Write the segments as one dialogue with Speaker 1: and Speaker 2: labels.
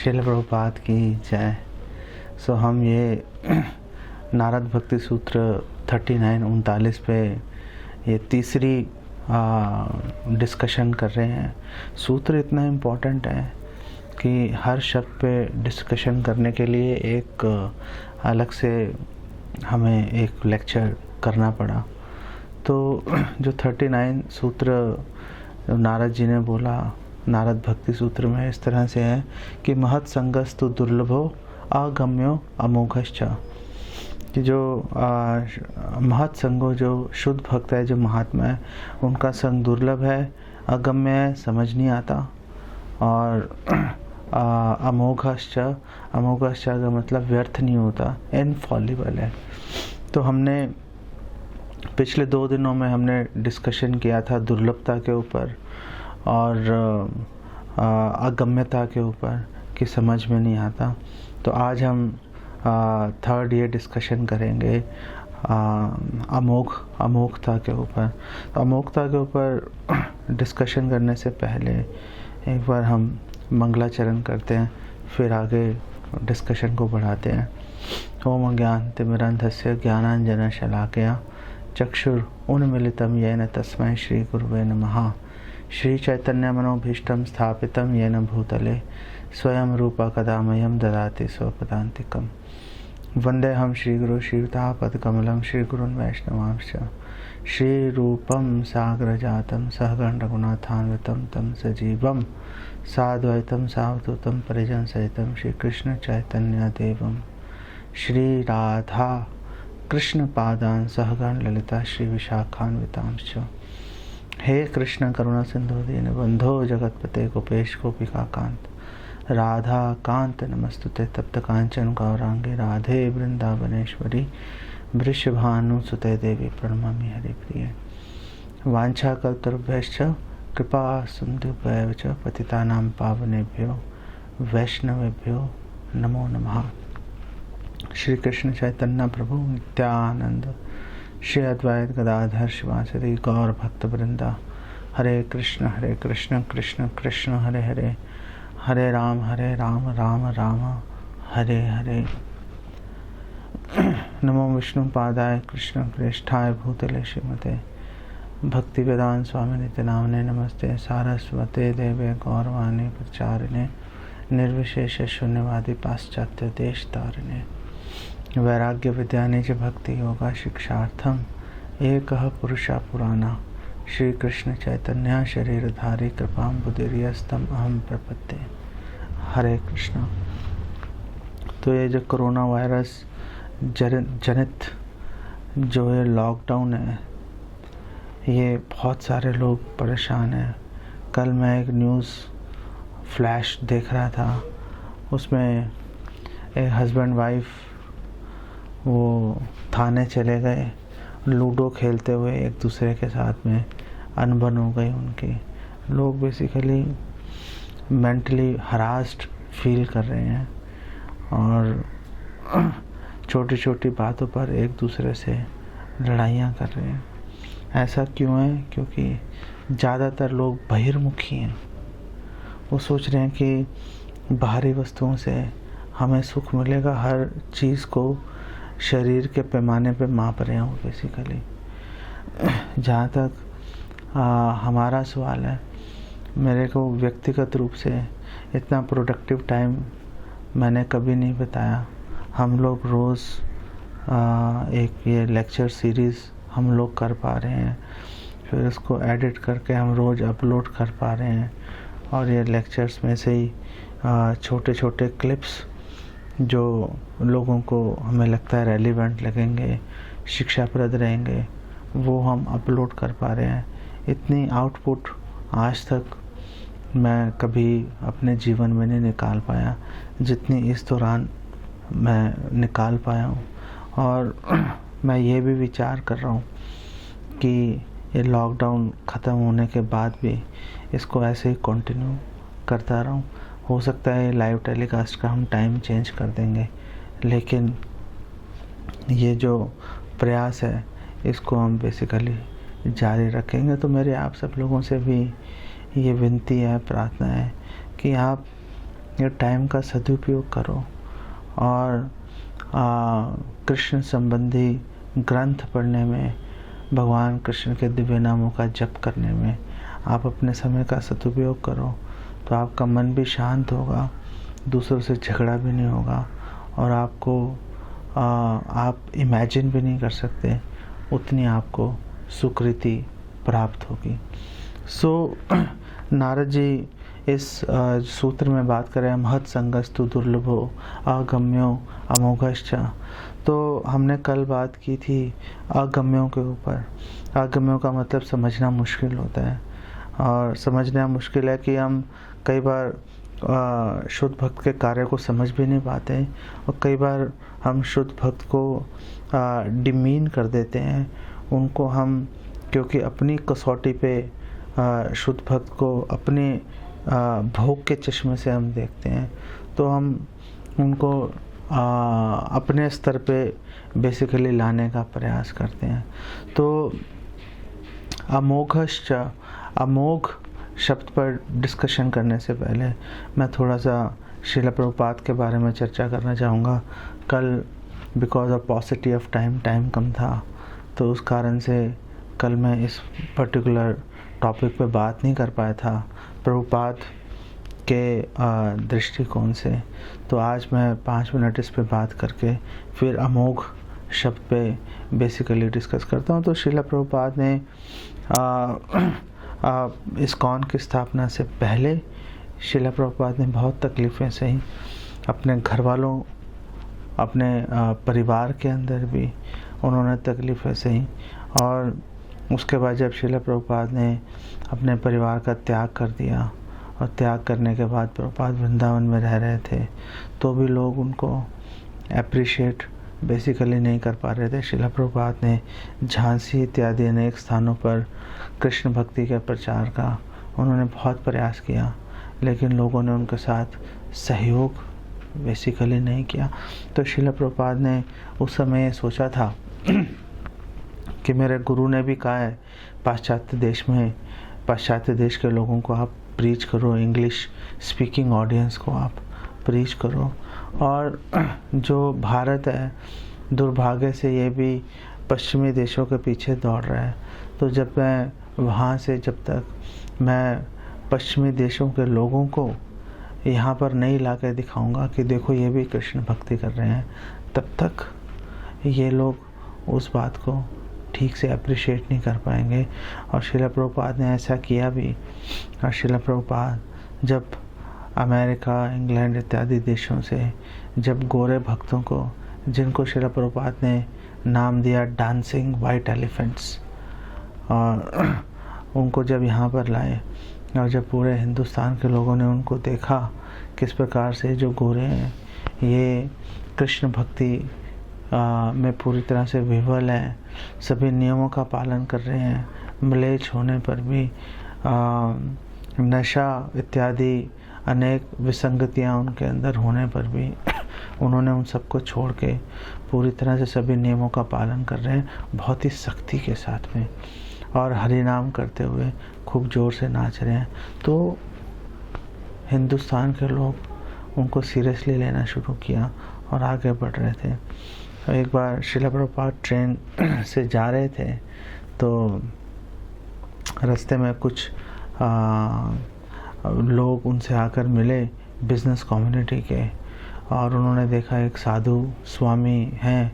Speaker 1: शिल प्रभुपाद की जय। सो हम ये नारद भक्ति सूत्र 39 पे ये तीसरी डिस्कशन कर रहे हैं। सूत्र इतना इम्पोर्टेंट है कि हर शब्द पे डिस्कशन करने के लिए एक अलग से हमें एक लेक्चर करना पड़ा। तो जो 39 सूत्र नारद जी ने बोला नारद भक्ति सूत्र में इस तरह से है कि महत् संगस्तु दुर्लभो अगम्यो अमोघश्च, कि जो महत् संगो जो शुद्ध भक्त है, जो महात्मा है, उनका संग दुर्लभ है, अगम्य है, समझ नहीं आता, और अमोघश्च, अमोघश्च का मतलब व्यर्थ नहीं होता, इनफॉलिबल है। तो हमने पिछले 2 दिनों में हमने डिस्कशन किया था दुर्लभता के ऊपर और अगम्यता के ऊपर कि समझ में नहीं आता। तो आज हम थर्ड ये डिस्कशन करेंगे अमोघता के ऊपर। तो अमोघता के ऊपर डिस्कशन करने से पहले एक बार हम मंगलाचरण करते हैं, फिर आगे डिस्कशन को बढ़ाते हैं। ओम ज्ञानतिमिरन्धस्य ज्ञानाञ्जनशलाकया चक्षुरुन्मीलितं येन तस्मै श्री गुरुवे नमः। श्री चैतन्य मनोभीष्टं स्थापितं येन भूतले स्वयं रूपा कदा मह्यं ददाति स्वपदान्तिकम्। वन्देऽहं श्रीगुरुं श्रीयुतापदकमलं श्रीगुरून् वैष्णवांश्च श्रीरूपं साग्रजातं सहगण रघुनाथान्वितं तं सजीवं साद्वैतं सावधूतं परिजनसहितं श्रीकृष्ण चैतन्यदेवं श्री राधा कृष्ण पादान् सहगण ललिता श्री विशाखान्वितांश्च। हे कृष्ण करुणा सिंधु दीन बंधो जगतपते गोपेश गोपिका कांत राधा कांत नमस्तुते तप्त कांचन गौरांगे राधे वृंदावनेश्वरी वृषभानुसुते देवी प्रणमामि हरिप्रिये। वाञ्छाकल्पतरुभ्यश्च कृपा सिन्धुभ्यैव च पतितानां पावनेभ्यो वैष्णवेभ्यो नमो नमः। श्री कृष्ण चैतन्य प्रभु नित्यानंद श्री अद्वैत गदाधर शिवासदि गौर भक्त वृंदा। हरे कृष्ण कृष्ण कृष्ण हरे हरे, हरे राम राम राम हरे हरे। नमो विष्णु पादाय कृष्ण प्रेष्ठाय भूतले श्रीमते भक्ति वेदांत स्वामी नित्य नामने नमस्ते सारस्वते देवे गौरवाणी प्रचारिणे निर्विशेष शून्यवादी पाश्चात्य देश तारिणे। वैराग्य विद्या निज भक्ति योगा शिक्षार्थम एकः पुरुषः पुराणा श्री कृष्ण चैतन्य शरीरधारी कृपां बुद्धिर्यस्तम अहम प्रपत्ते। हरे कृष्ण। तो ये जो कोरोना वायरस जनित जो ये लॉकडाउन है, ये बहुत सारे लोग परेशान हैं। कल मैं एक न्यूज़ फ्लैश देख रहा था, उसमें एक हस्बैंड वाइफ वो थाने चले गए, लूडो खेलते हुए एक दूसरे के साथ में अनबन हो गई उनकी। लोग बेसिकली मेंटली हरास्ड फील कर रहे हैं और छोटी छोटी बातों पर एक दूसरे से लड़ाइयाँ कर रहे हैं। ऐसा क्यों है? क्योंकि ज़्यादातर लोग बहिर्मुखी हैं। वो सोच रहे हैं कि बाहरी वस्तुओं से हमें सुख मिलेगा, हर चीज़ को शरीर के पैमाने पे माप रहे हो बेसिकली। जहाँ तक हमारा सवाल है, मेरे को व्यक्तिगत रूप से इतना प्रोडक्टिव टाइम मैंने कभी नहीं बताया। हम लोग रोज़ एक ये लेक्चर सीरीज़ हम लोग कर पा रहे हैं, फिर उसको एडिट करके हम रोज़ अपलोड कर पा रहे हैं, और ये लेक्चर्स में से ही छोटे छोटे क्लिप्स जो लोगों को हमें लगता है रेलिवेंट लगेंगे, शिक्षाप्रद रहेंगे, वो हम अपलोड कर पा रहे हैं। इतनी आउटपुट आज तक मैं कभी अपने जीवन में नहीं निकाल पाया जितनी इस दौरान मैं निकाल पाया हूँ। और मैं ये भी विचार कर रहा हूँ कि ये लॉकडाउन ख़त्म होने के बाद भी इसको ऐसे ही कंटिन्यू करता रहूँ। हो सकता है लाइव टेलीकास्ट का हम टाइम चेंज कर देंगे, लेकिन ये जो प्रयास है इसको हम बेसिकली जारी रखेंगे। तो मेरे आप सब लोगों से भी ये विनती है, प्रार्थना है कि आप ये टाइम का सदुपयोग करो और कृष्ण संबंधी ग्रंथ पढ़ने में, भगवान कृष्ण के दिव्य नामों का जप करने में आप अपने समय का सदुपयोग करो, तो आपका मन भी शांत होगा, दूसरों से झगड़ा भी नहीं होगा और आपको आप इमेजिन भी नहीं कर सकते उतनी आपको सुकृति प्राप्त होगी। नारद जी इस सूत्र में बात करें, महत् संगस्तु दुर्लभो अगम्यो अमोघश्च। तो हमने कल बात की थी अगम्यों के ऊपर। अगम्यों का मतलब समझना मुश्किल होता है, और समझना मुश्किल है कि हम कई बार शुद्ध भक्त के कार्य को समझ भी नहीं पाते, और कई बार हम शुद्ध भक्त को डिमीन कर देते हैं उनको, हम क्योंकि अपनी कसौटी पे शुद्ध भक्त को अपने भोग के चश्मे से हम देखते हैं, तो हम उनको अपने स्तर पे बेसिकली लाने का प्रयास करते हैं। तो अमोघश्च, अमोघ शब्द पर डिस्कशन करने से पहले मैं थोड़ा सा श्रील प्रभुपाद के बारे में चर्चा करना चाहूँगा। कल because of paucity of time कम था, तो उस कारण से कल मैं इस पर्टिकुलर टॉपिक पे बात नहीं कर पाया था प्रभुपाद के दृष्टिकोण से। तो आज मैं 5 मिनट इस पे बात करके फिर अमोघ शब्द पे बेसिकली डिस्कस करता हूँ। तो श्रील प्रभुपाद ने इस्कॉन की स्थापना से पहले श्रील प्रभुपाद ने बहुत तकलीफ़ें सही, अपने घर वालों, अपने परिवार के अंदर भी उन्होंने तकलीफ़ें सही, और उसके बाद जब श्रील प्रभुपाद ने अपने परिवार का त्याग कर दिया, और त्याग करने के बाद प्रभुपाद वृंदावन में रह रहे थे, तो भी लोग उनको अप्रिशिएट बेसिकली नहीं कर पा रहे थे। श्रील प्रभुपाद ने झांसी इत्यादि अनेक स्थानों पर कृष्ण भक्ति के प्रचार का उन्होंने बहुत प्रयास किया, लेकिन लोगों ने उनके साथ सहयोग बेसिकली नहीं किया। तो श्रील प्रभुपाद ने उस समय सोचा था कि मेरे गुरु ने भी कहा है पाश्चात्य देश के लोगों को आप प्रीच करो, इंग्लिश स्पीकिंग ऑडियंस को आप प्रीच करो, और जो भारत है दुर्भाग्य से ये भी पश्चिमी देशों के पीछे दौड़ रहा है। तो जब मैं वहाँ से, जब तक मैं पश्चिमी देशों के लोगों को यहाँ पर नहीं ला के दिखाऊँगा कि देखो ये भी कृष्ण भक्ति कर रहे हैं, तब तक ये लोग उस बात को ठीक से अप्रिशिएट नहीं कर पाएंगे। और श्रील प्रभुपाद ने ऐसा किया भी। और श्रील प्रभुपाद जब अमेरिका, इंग्लैंड इत्यादि देशों से जब गोरे भक्तों को, जिनको श्रील प्रभुपाद ने नाम दिया डांसिंग वाइट एलिफेंट्स, और उनको जब यहाँ पर लाए, और जब पूरे हिंदुस्तान के लोगों ने उनको देखा किस प्रकार से जो गोरे हैं ये कृष्ण भक्ति में पूरी तरह से विह्वल हैं, सभी नियमों का पालन कर रहे हैं, म्लेच्छ होने पर भी, नशा इत्यादि अनेक विसंगतियां उनके अंदर होने पर भी उन्होंने उन सबको छोड़ के पूरी तरह से सभी नियमों का पालन कर रहे हैं, बहुत ही सख्ती के साथ में, और हरि नाम करते हुए खूब ज़ोर से नाच रहे हैं। तो हिंदुस्तान के लोग उनको सीरियसली लेना शुरू किया और आगे बढ़ रहे थे। एक बार श्रील प्रभुपाद ट्रेन से जा रहे थे, तो रास्ते में कुछ लोग उनसे आकर मिले बिजनेस कम्युनिटी के, और उन्होंने देखा एक साधु स्वामी हैं,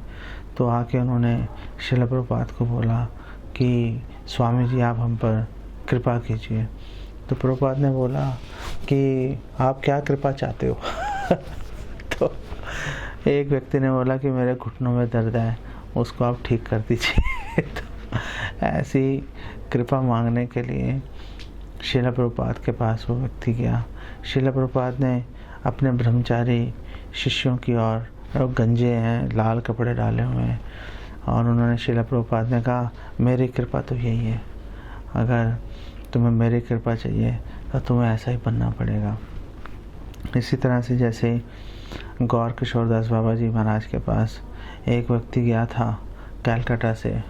Speaker 1: तो आके उन्होंने श्रील प्रभुपाद को बोला कि स्वामी जी आप हम पर कृपा कीजिए। तो प्रभुपाद ने बोला कि आप क्या कृपा चाहते हो? तो एक व्यक्ति ने बोला कि मेरे घुटनों में दर्द है, उसको आप ठीक कर दीजिए। तो ऐसी कृपा मांगने के लिए श्रील प्रभुपाद के पास वो व्यक्ति गया। श्रील प्रभुपाद ने अपने ब्रह्मचारी शिष्यों की ओर, गंजे हैं, लाल कपड़े डाले हुए हैं, और उन्होंने श्रील प्रभुपाद ने कहा मेरी कृपा तो यही है, अगर तुम्हें मेरी कृपा चाहिए तो तुम्हें ऐसा ही बनना पड़ेगा। इसी तरह से जैसे गौर किशोरदास बाबा जी महाराज के पास एक व्यक्ति गया था कलकत्ता से,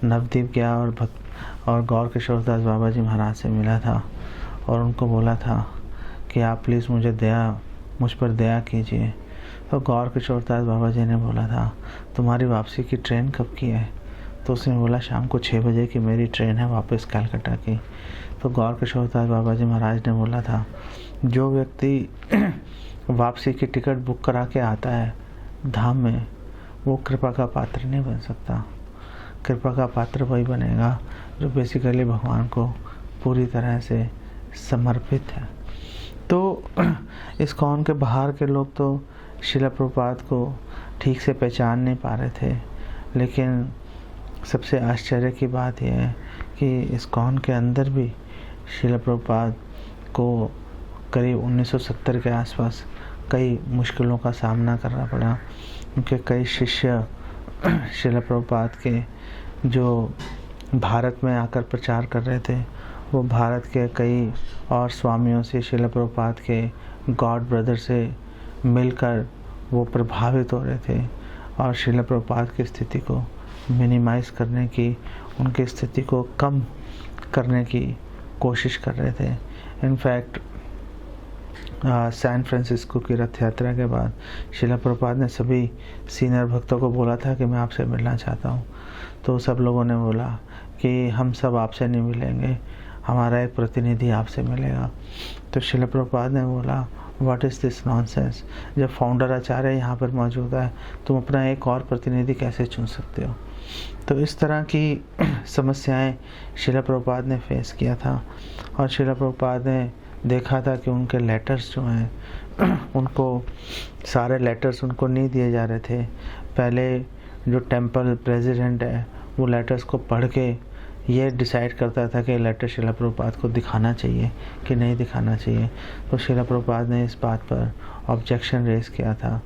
Speaker 1: नवद्वीप गया और गौर किशोरदास बाबा जी महाराज से मिला था, और उनको बोला था कि आप प्लीज़ मुझे दया मुझ पर दया कीजिए। तो गौर किशोर दास बाबा जी ने बोला था, तुम्हारी वापसी की ट्रेन कब की है? तो उसने बोला, शाम को 6 बजे की मेरी ट्रेन है वापस कलकत्ता की। तो गौर किशोर दास बाबा जी महाराज ने बोला था, जो व्यक्ति वापसी की टिकट बुक करा के आता है धाम में, वो कृपा का पात्र नहीं बन सकता। कृपा का पात्र वही बनेगा जो बेसिकली भगवान को पूरी तरह से समर्पित है। तो इस्कॉन के बाहर के लोग तो श्रील प्रभुपाद को ठीक से पहचान नहीं पा रहे थे, लेकिन सबसे आश्चर्य की बात यह है कि इस्कॉन के अंदर भी श्रील प्रभुपाद को करीब 1970 के आसपास कई मुश्किलों का सामना करना पड़ा, क्योंकि कई शिष्य श्रील प्रभुपाद के जो भारत में आकर प्रचार कर रहे थे, वो भारत के कई और स्वामियों से, श्रील प्रभुपाद के गॉड ब्रदर से मिलकर वो प्रभावित हो रहे थे और श्रील प्रभुपाद की स्थिति को मिनिमाइज़ करने की, उनकी स्थिति को कम करने की कोशिश कर रहे थे। इनफैक्ट सैन फ्रांसिस्को की रथ यात्रा के बाद श्रील प्रभुपाद ने सभी सीनियर भक्तों को बोला था कि मैं आपसे मिलना चाहता हूँ। तो सब लोगों ने बोला कि हम सब आपसे नहीं मिलेंगे, हमारा एक प्रतिनिधि आपसे मिलेगा। तो श्रील प्रभुपाद ने बोला, व्हाट इज़ दिस नॉनसेंस? जब फाउंडर आचार्य यहाँ पर मौजूद है, तुम अपना एक और प्रतिनिधि कैसे चुन सकते हो? तो इस तरह की समस्याएं श्रील प्रभुपाद ने फेस किया था। और श्रील प्रभुपाद ने देखा था कि उनके लेटर्स जो हैं उनको सारे लेटर्स उनको नहीं दिए जा रहे थे। पहले जो टेम्पल प्रेसिडेंट है वो लेटर्स को पढ़ के ये डिसाइड करता था कि लेटर श्रील प्रभुपाद को दिखाना चाहिए कि नहीं दिखाना चाहिए। तो श्रील प्रभुपाद ने इस बात पर ऑब्जेक्शन रेज किया था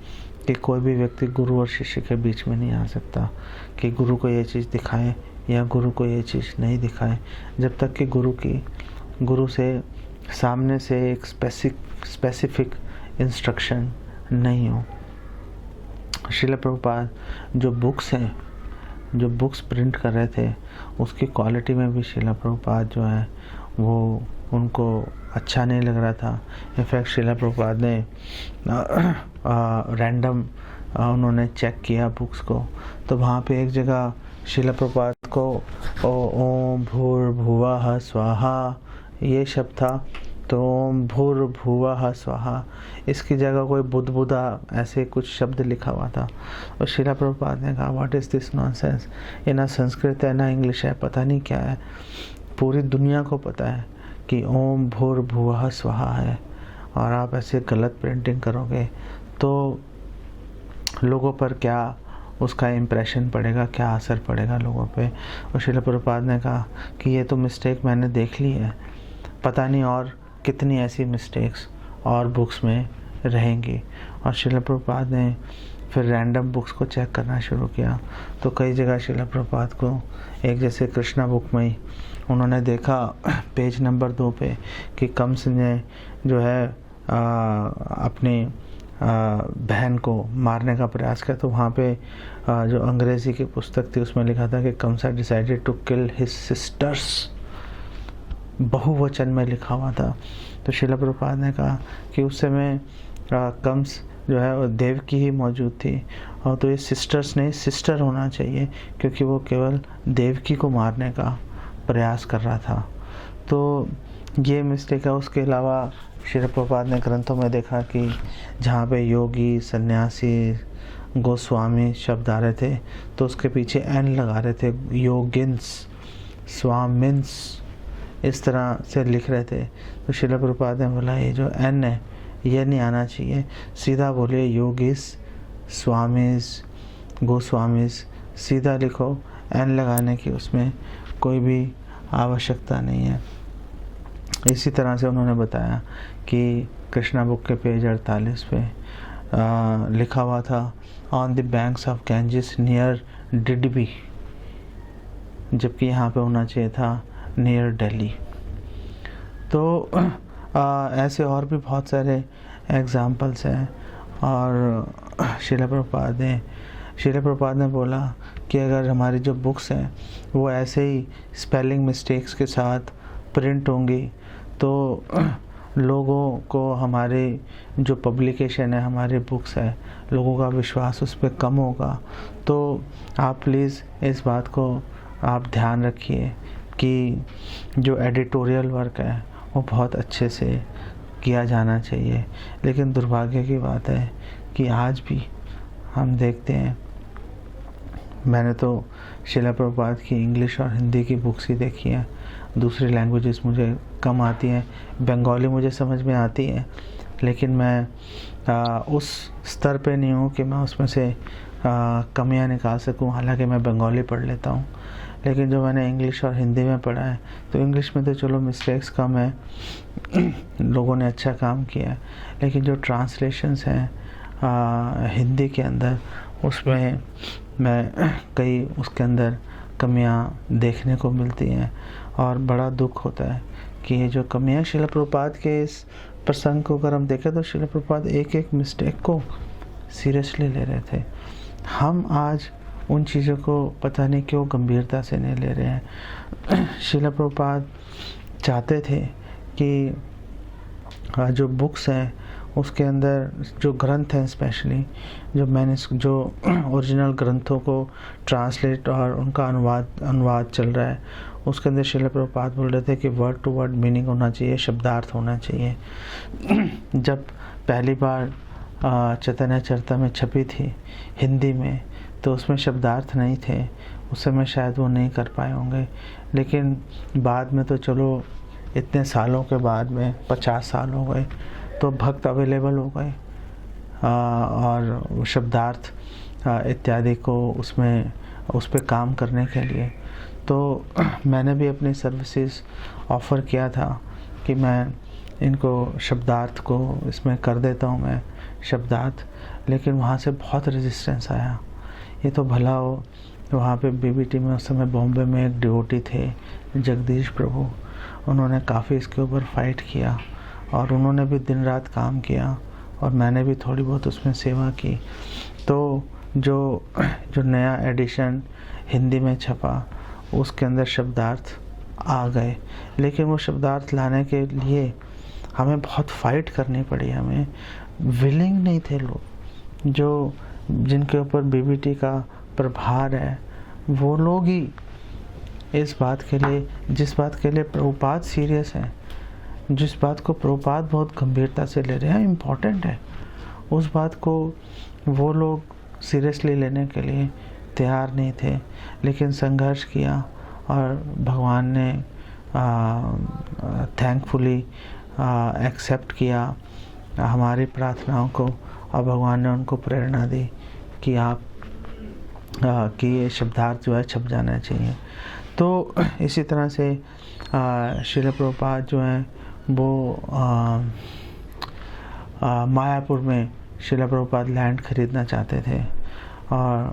Speaker 1: कि कोई भी व्यक्ति गुरु और शिष्य के बीच में नहीं आ सकता, कि गुरु को ये चीज़ दिखाएं या गुरु को ये चीज़ नहीं दिखाएं, जब तक कि गुरु से सामने से एक स्पेसिफिक इंस्ट्रक्शन नहीं हो। श्रील प्रभुपाद जो बुक्स प्रिंट कर रहे थे, उसकी क्वालिटी में भी श्रील प्रभुपाद जो है वो उनको अच्छा नहीं लग रहा था। इनफैक्ट श्रील प्रभुपाद ने रैंडम उन्होंने चेक किया बुक्स को, तो वहाँ पे एक जगह श्रील प्रभुपाद को ओम भूर्भुवः स्वाहा ये शब्द था, तो ओम भूर्भुवः स्वाहा इसकी जगह कोई बुद्धा ऐसे कुछ शब्द लिखा हुआ था। और श्रील प्रभुपाद ने कहा, व्हाट इज़ दिस नॉनसेंस? ये ना संस्कृत है ना इंग्लिश है, पता नहीं क्या है। पूरी दुनिया को पता है कि ओम भूर्भुवः स्वाहा है, और आप ऐसे गलत प्रिंटिंग करोगे तो लोगों पर क्या उसका इम्प्रेशन पड़ेगा, क्या असर पड़ेगा लोगों पे। और श्रील प्रभुपाद ने कहा कि ये तो मिस्टेक मैंने देख ली है, पता नहीं और कितनी ऐसी मिस्टेक्स और बुक्स में रहेंगी। और श्रील प्रभुपाद ने फिर रैंडम बुक्स को चेक करना शुरू किया, तो कई जगह श्रील प्रभुपाद को एक जैसे कृष्णा बुक में उन्होंने देखा पेज नंबर 2 पे कि कंस ने जो है अपनी बहन को मारने का प्रयास किया। तो वहाँ पे जो अंग्रेज़ी की पुस्तक थी उसमें लिखा था कि Kansa decided to kill his sisters, बहुवचन में लिखा हुआ था। तो श्रील प्रभुपाद ने कहा कि उस समय कंस जो है वो देवकी ही मौजूद थी, और तो ये सिस्टर्स नहीं सिस्टर होना चाहिए, क्योंकि वो केवल देवकी को मारने का प्रयास कर रहा था। तो ये मिस्टेक है। उसके अलावा श्रील प्रभुपाद ने ग्रंथों में देखा कि जहाँ पे योगी, सन्यासी, गोस्वामी शब्द आ रहे थे तो उसके पीछे एन लगा रहे थे, योगिन्स, स्वामिन्स इस तरह से लिख रहे थे। तो श्रील प्रभुपाद ने बोला ये जो एन है ये नहीं आना चाहिए, सीधा बोलिए योगीस, स्वामीज, गोस्वामीज, सीधा लिखो, एन लगाने की उसमें कोई भी आवश्यकता नहीं है। इसी तरह से उन्होंने बताया कि कृष्णा बुक के पेज 48 पे लिखा हुआ था on the banks of Ganges near डिडबी, जबकि यहाँ पे होना चाहिए था नियर दिल्ली। तो ऐसे और भी बहुत सारे एग्जाम्पल्स हैं। और श्रील प्रभुपाद ने बोला कि अगर हमारी जो बुक्स हैं वो ऐसे ही स्पेलिंग मिस्टेक्स के साथ प्रिंट होंगी तो लोगों को हमारी जो पब्लिकेशन है, हमारी बुक्स है, लोगों का विश्वास उस पर कम होगा। तो आप प्लीज़ इस बात को आप ध्यान रखिए कि जो एडिटोरियल वर्क है वो बहुत अच्छे से किया जाना चाहिए। लेकिन दुर्भाग्य की बात है कि आज भी हम देखते हैं, मैंने तो शिला प्रभुपाद की इंग्लिश और हिंदी की बुक्स ही देखी हैं, दूसरी लैंग्वेजेस मुझे कम आती हैं, बंगाली मुझे समझ में आती है, लेकिन मैं उस स्तर पे नहीं हूँ कि मैं उसमें से कमियाँ निकाल सकूँ। हालांकि मैं बंगाली पढ़ लेता हूँ, लेकिन जो मैंने इंग्लिश और हिंदी में पढ़ा है, तो इंग्लिश में तो चलो मिस्टेक्स कम है, लोगों ने अच्छा काम किया है, लेकिन जो ट्रांसलेशंस हैं हिंदी के अंदर, उसमें मैं कई उसके अंदर कमियां देखने को मिलती हैं और बड़ा दुख होता है कि ये जो कमियां शिला प्रभुपाद के इस प्रसंग को अगर हम देखें तो शिला प्रभुपाद एक एक मिस्टेक को सीरियसली ले रहे थे। हम आज उन चीज़ों को पता नहीं क्यों गंभीरता से नहीं ले रहे हैं। शिला प्रभुपाद चाहते थे कि जो बुक्स हैं उसके अंदर जो ग्रंथ हैं, स्पेशली जो ओरिजिनल ग्रंथों को ट्रांसलेट और उनका अनुवाद चल रहा है, उसके अंदर शिला प्रभुपाद बोल रहे थे कि वर्ड टू वर्ड मीनिंग होना चाहिए, शब्दार्थ होना चाहिए। जब पहली बार चैतन्य चरिता में छपी थी हिंदी में, तो उसमें शब्दार्थ नहीं थे, उस समय शायद वो नहीं कर पाए होंगे, लेकिन बाद में तो चलो इतने सालों के बाद में 50 साल हो गए तो भक्त अवेलेबल हो गए और शब्दार्थ इत्यादि को उस पर काम करने के लिए। तो मैंने भी अपनी सर्विसेज ऑफ़र किया था कि मैं इनको शब्दार्थ को इसमें कर देता हूँ मैं शब्दार्थ, लेकिन वहाँ से बहुत रेजिस्टेंस आया। ये तो भला हो, वहाँ पे बीबीटी में उस समय बॉम्बे में एक डिवोटी थे जगदीश प्रभु, उन्होंने काफ़ी इसके ऊपर फाइट किया और उन्होंने भी दिन रात काम किया और मैंने भी थोड़ी बहुत उसमें सेवा की। तो जो नया एडिशन हिंदी में छपा उसके अंदर शब्दार्थ आ गए, लेकिन वो शब्दार्थ लाने के लिए हमें बहुत फाइट करनी पड़ी। हमें विलिंग नहीं थे लोग, जो जिनके ऊपर बीबीटी का प्रभार है, वो लोग ही इस बात के लिए, जिस बात के लिए प्रभुपाद सीरियस हैं, जिस बात को प्रभुपाद बहुत गंभीरता से ले रहे हैं, इम्पोर्टेंट है, उस बात को वो लोग सीरियसली लेने के लिए तैयार नहीं थे। लेकिन संघर्ष किया और भगवान ने थैंकफुली एक्सेप्ट किया हमारी प्रार्थनाओं को, और भगवान ने उनको प्रेरणा दी कि आप कि ये शब्दार्थ जो है छप जाना चाहिए। तो इसी तरह से शिला प्रभुपाद जो हैं वो मायापुर में शिला प्रभुपाद लैंड खरीदना चाहते थे और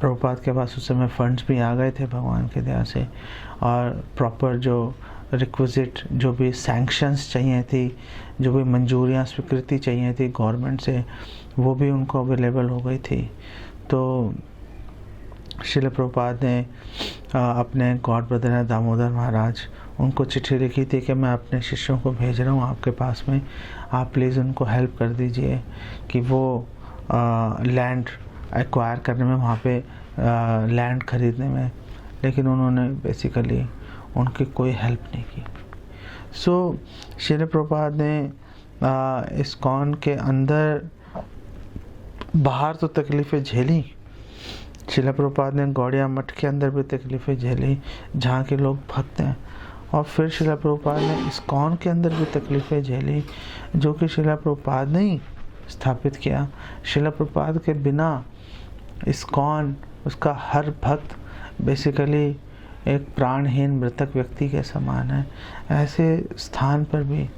Speaker 1: प्रभुपाद के पास उस समय फंड्स भी आ गए थे भगवान की दया से, और प्रॉपर जो रिक्विजिट जो भी सैंक्शंस चाहिए थी, जो भी मंजूरियाँ स्वीकृति चाहिए थी गवर्नमेंट से, वो भी उनको अवेलेबल हो गई थी। तो शिला प्रभुपाद ने अपने गॉड ब्रदर हैं दामोदर महाराज, उनको चिट्ठी लिखी थी कि मैं अपने शिष्यों को भेज रहा हूँ आपके पास में, आप प्लीज़ उनको हेल्प कर दीजिए कि वो लैंड एक्वायर करने में, वहाँ पे लैंड खरीदने में। लेकिन उन्होंने बेसिकली उनकी कोई हेल्प नहीं की। सो शिला प्रभुपाद ने इस्कॉन के अंदर बाहर तो तकलीफ़ें झेली, शिला प्रभुपाद ने गौड़िया मठ के अंदर भी तकलीफ़ें झेली जहाँ के लोग भक्त हैं, और फिर शिला प्रभुपाद ने इस्कॉन के अंदर भी तकलीफ़ें झेली जो कि शिला प्रभुपाद ने ही स्थापित किया। शिला प्रभुपाद के बिना इस्कॉन, उसका हर भक्त बेसिकली एक प्राणहीन मृतक व्यक्ति के समान है। ऐसे स्थान पर भी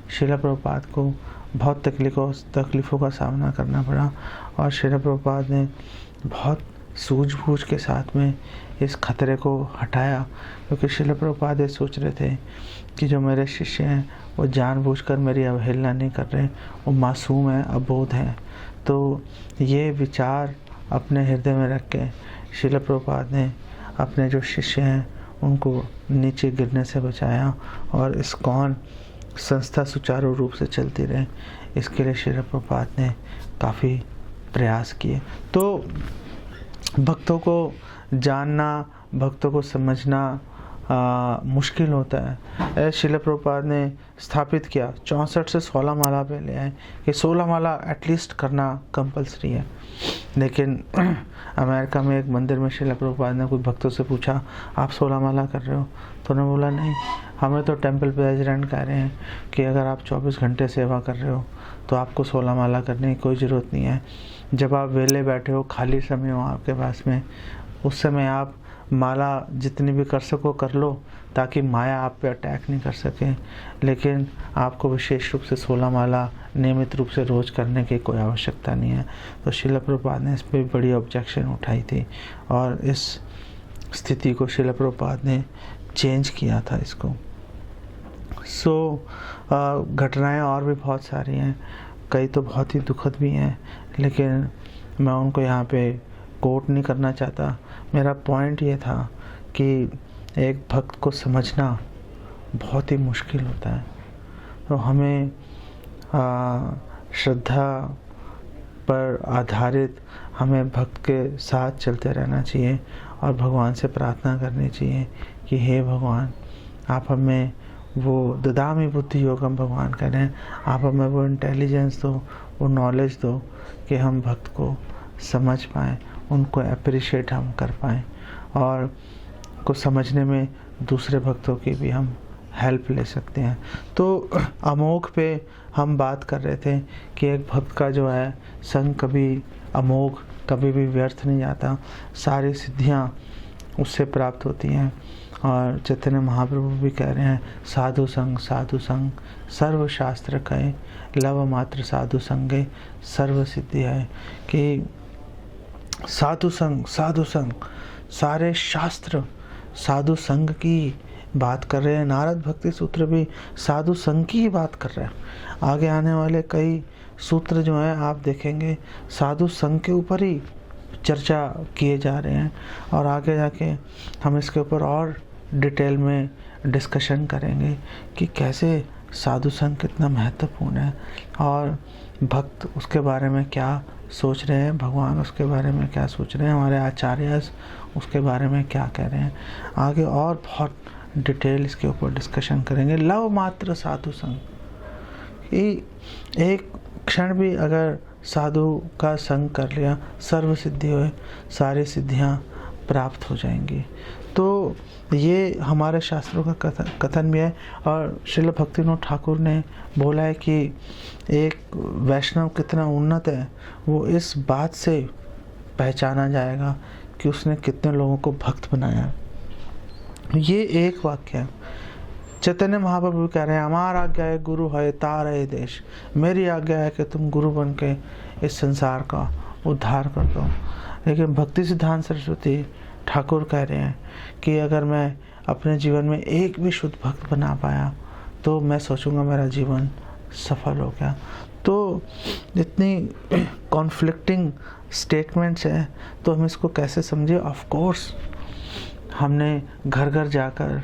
Speaker 1: शिला प्रभुपाद को बहुत तकलीफ़ों का सामना करना पड़ा, और शिला प्रभुपाद ने बहुत सूझबूझ के साथ में इस खतरे को हटाया, क्योंकि शिला प्रभुपाद ये सोच रहे थे कि जो मेरे शिष्य हैं वो जानबूझकर मेरी अवहेलना नहीं कर रहे, वो मासूम हैं, अबोध हैं। तो ये विचार अपने हृदय में रख के शिला प्रभुपाद ने अपने जो शिष्य हैं उनको नीचे गिरने से बचाया, और इस्कॉन संस्था सुचारू रूप से चलती रहे, इसके लिए श्रील प्रभुपाद ने काफ़ी प्रयास किए। तो भक्तों को जानना, भक्तों को समझना मुश्किल होता है। श्रील प्रभुपाद ने स्थापित किया, 64 से 16 माला पे ले आए कि 16 माला एटलीस्ट करना कंपलसरी है। लेकिन अमेरिका में एक मंदिर में श्रील प्रभुपाद ने कुछ भक्तों से पूछा, आप 16 माला कर रहे हो? तो उन्होंने बोला, नहीं, हमें तो टेम्पल प्रेसिडेंट कह रहे हैं कि अगर आप 24 घंटे सेवा कर रहे हो तो आपको 16 माला करने की कोई ज़रूरत नहीं है। जब आप वेले बैठे हो, खाली समय हो आपके पास में, उस समय आप माला जितनी भी कर सको कर लो, ताकि माया आप पे अटैक नहीं कर सके। लेकिन आपको विशेष रूप से 16 माला नियमित रूप से रोज़ करने की कोई आवश्यकता नहीं है। तो श्रील प्रभुपाद ने इस पर बड़ी ऑब्जेक्शन उठाई थी और इस स्थिति को श्रील प्रभुपाद ने चेंज किया था इसको। घटनाएं और भी बहुत सारी हैं, कई तो बहुत ही दुखद भी हैं, लेकिन मैं उनको यहाँ पे कोट नहीं करना चाहता। मेरा पॉइंट ये था कि एक भक्त को समझना बहुत ही मुश्किल होता है। तो हमें श्रद्धा पर आधारित हमें भक्त के साथ चलते रहना चाहिए और भगवान से प्रार्थना करनी चाहिए कि हे भगवान, आप हमें वो ददामि बुद्धि योगम भगवान कह रहे हैं, आप हमें वो इंटेलिजेंस दो, वो नॉलेज दो कि हम भक्त को समझ पाएँ, उनको अप्रिशिएट हम कर पाएँ और को समझने में दूसरे भक्तों की भी हम हेल्प ले सकते हैं। तो अमोघ पे हम बात कर रहे थे कि एक भक्त का जो है संग कभी अमोघ, कभी भी व्यर्थ नहीं जाता, सारी सिद्धियां उससे प्राप्त होती हैं। और चैतन्य महाप्रभु भी कह रहे हैं, साधु संग सर्व शास्त्र कहे, लव मात्र साधु संगे सर्व सिद्धि है। कि साधु संग सारे शास्त्र साधु संग की बात कर रहे हैं। नारद भक्ति सूत्र भी साधु संग की ही बात कर रहे हैं। आगे आने वाले कई सूत्र जो हैं आप देखेंगे साधु संग के ऊपर ही चर्चा किए जा रहे हैं और आगे जाके हम इसके ऊपर और डिटेल में डिस्कशन करेंगे कि कैसे साधु संग कितना महत्वपूर्ण है और भक्त उसके बारे में क्या सोच रहे हैं, भगवान उसके बारे में क्या सोच रहे हैं, हमारे आचार्य उसके बारे में क्या कह रहे हैं। आगे और बहुत डिटेल इसके ऊपर डिस्कशन करेंगे। लव मात्र साधु संग, एक क्षण भी अगर साधु का संग कर लिया, सर्व सिद्धि हुए, सारी सिद्धियां प्राप्त हो जाएंगी। तो ये हमारे शास्त्रों का कथन भी है और श्रील भक्तिविनोद ठाकुर ने बोला है कि एक वैष्णव कितना उन्नत है वो इस बात से पहचाना जाएगा कि उसने कितने लोगों को भक्त बनाया। ये एक वाक्य है। चैतन्य महाप्रभु कह रहे हैं, हमारा आज्ञा है गुरु है तार है देश, मेरी आज्ञा है कि तुम गुरु बन के इस संसार का उद्धार कर दो। लेकिन भक्ति सिद्धांत सरस्वती ठाकुर कह रहे हैं कि अगर मैं अपने जीवन में एक भी शुद्ध भक्त बना पाया तो मैं सोचूंगा मेरा जीवन सफल हो गया। तो इतनी कॉन्फ्लिक्टिंग स्टेटमेंट्स हैं, तो हम इसको कैसे समझे। ऑफ कोर्स हमने घर घर जाकर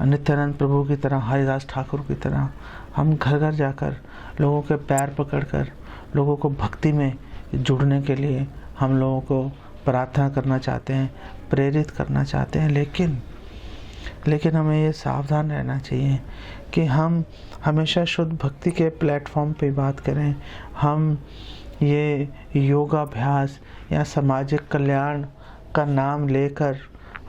Speaker 1: नित्यानंद प्रभु की तरह, हरिदास ठाकुर की तरह हम घर घर जाकर लोगों के पैर पकड़कर लोगों को भक्ति में जुड़ने के लिए हम लोगों को प्रार्थना करना चाहते हैं, प्रेरित करना चाहते हैं। लेकिन हमें ये सावधान रहना चाहिए कि हम हमेशा शुद्ध भक्ति के प्लेटफॉर्म पे बात करें। हम ये योगाभ्यास या सामाजिक कल्याण का नाम लेकर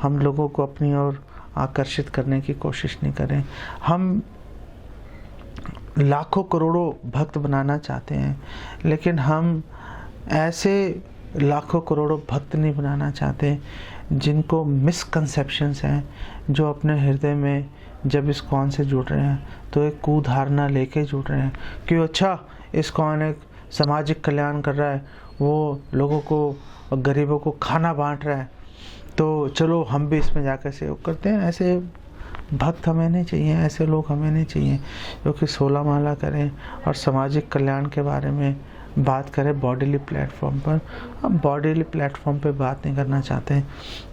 Speaker 1: हम लोगों को अपनी ओर आकर्षित करने की कोशिश नहीं करें। हम लाखों करोड़ों भक्त बनाना चाहते हैं, लेकिन हम ऐसे लाखों करोड़ों भक्त नहीं बनाना चाहते जिनको मिसकंसेप्शंस हैं, जो अपने हृदय में जब इस्कॉन से जुड़ रहे हैं तो एक कुधारणा लेके जुड़ रहे हैं कि अच्छा इस्कॉन एक सामाजिक कल्याण कर रहा है, वो लोगों को, गरीबों को खाना बांट रहा है, तो चलो हम भी इसमें जाकर सहयोग करते हैं। ऐसे भक्त हमें नहीं चाहिए, ऐसे लोग हमें नहीं चाहिए जो कि 16 माला करें और सामाजिक कल्याण के बारे में बात करें बॉडीली प्लेटफॉर्म पर। हम बॉडीली प्लेटफॉर्म पे बात नहीं करना चाहते।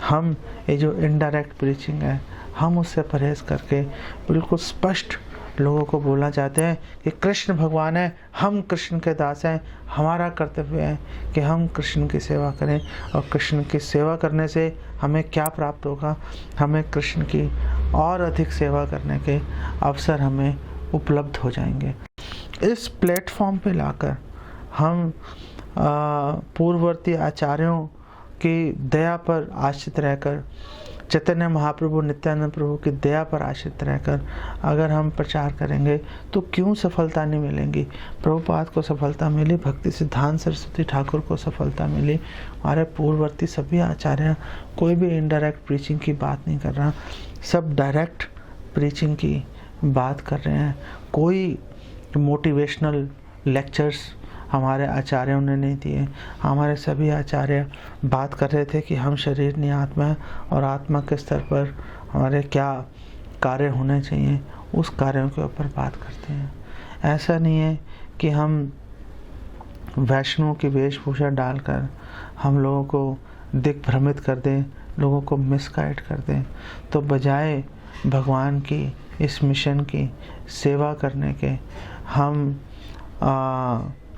Speaker 1: हम ये जो इनडायरेक्ट प्रीचिंग है हम उससे परहेज़ करके बिल्कुल स्पष्ट लोगों को बोलना चाहते हैं कि कृष्ण भगवान है, हम कृष्ण के दास हैं, हमारा कर्तव्य है कि हम कृष्ण की सेवा करें। और कृष्ण की सेवा करने से हमें क्या प्राप्त होगा? हमें कृष्ण की और अधिक सेवा करने के अवसर हमें उपलब्ध हो जाएंगे। इस प्लेटफॉर्म पे लाकर हम पूर्ववर्ती आचार्यों की दया पर आश्रित रहकर, चैतन्य महाप्रभु नित्यानंद प्रभु की दया पर आश्रित रहकर अगर हम प्रचार करेंगे तो क्यों सफलता नहीं मिलेंगी? प्रभुपाद को सफलता मिली, भक्ति सिद्धांत सरस्वती ठाकुर को सफलता मिली, हमारे पूर्ववर्ती सभी आचार्य, कोई भी इनडायरेक्ट प्रीचिंग की बात नहीं कर रहा, सब डायरेक्ट प्रीचिंग की बात कर रहे हैं। कोई मोटिवेशनल लेक्चर्स हमारे आचार्यों ने नहीं दिए। हमारे सभी आचार्य बात कर रहे थे कि हम शरीर नहीं आत्मा है, और आत्मा के स्तर पर हमारे क्या कार्य होने चाहिए, उस कार्यों के ऊपर बात करते हैं। ऐसा नहीं है कि हम वैष्णव की वेशभूषा डालकर हम लोगों को दिग्भ्रमित कर दें, लोगों को मिसगाइड कर दें। तो बजाय भगवान की इस मिशन की सेवा करने के हम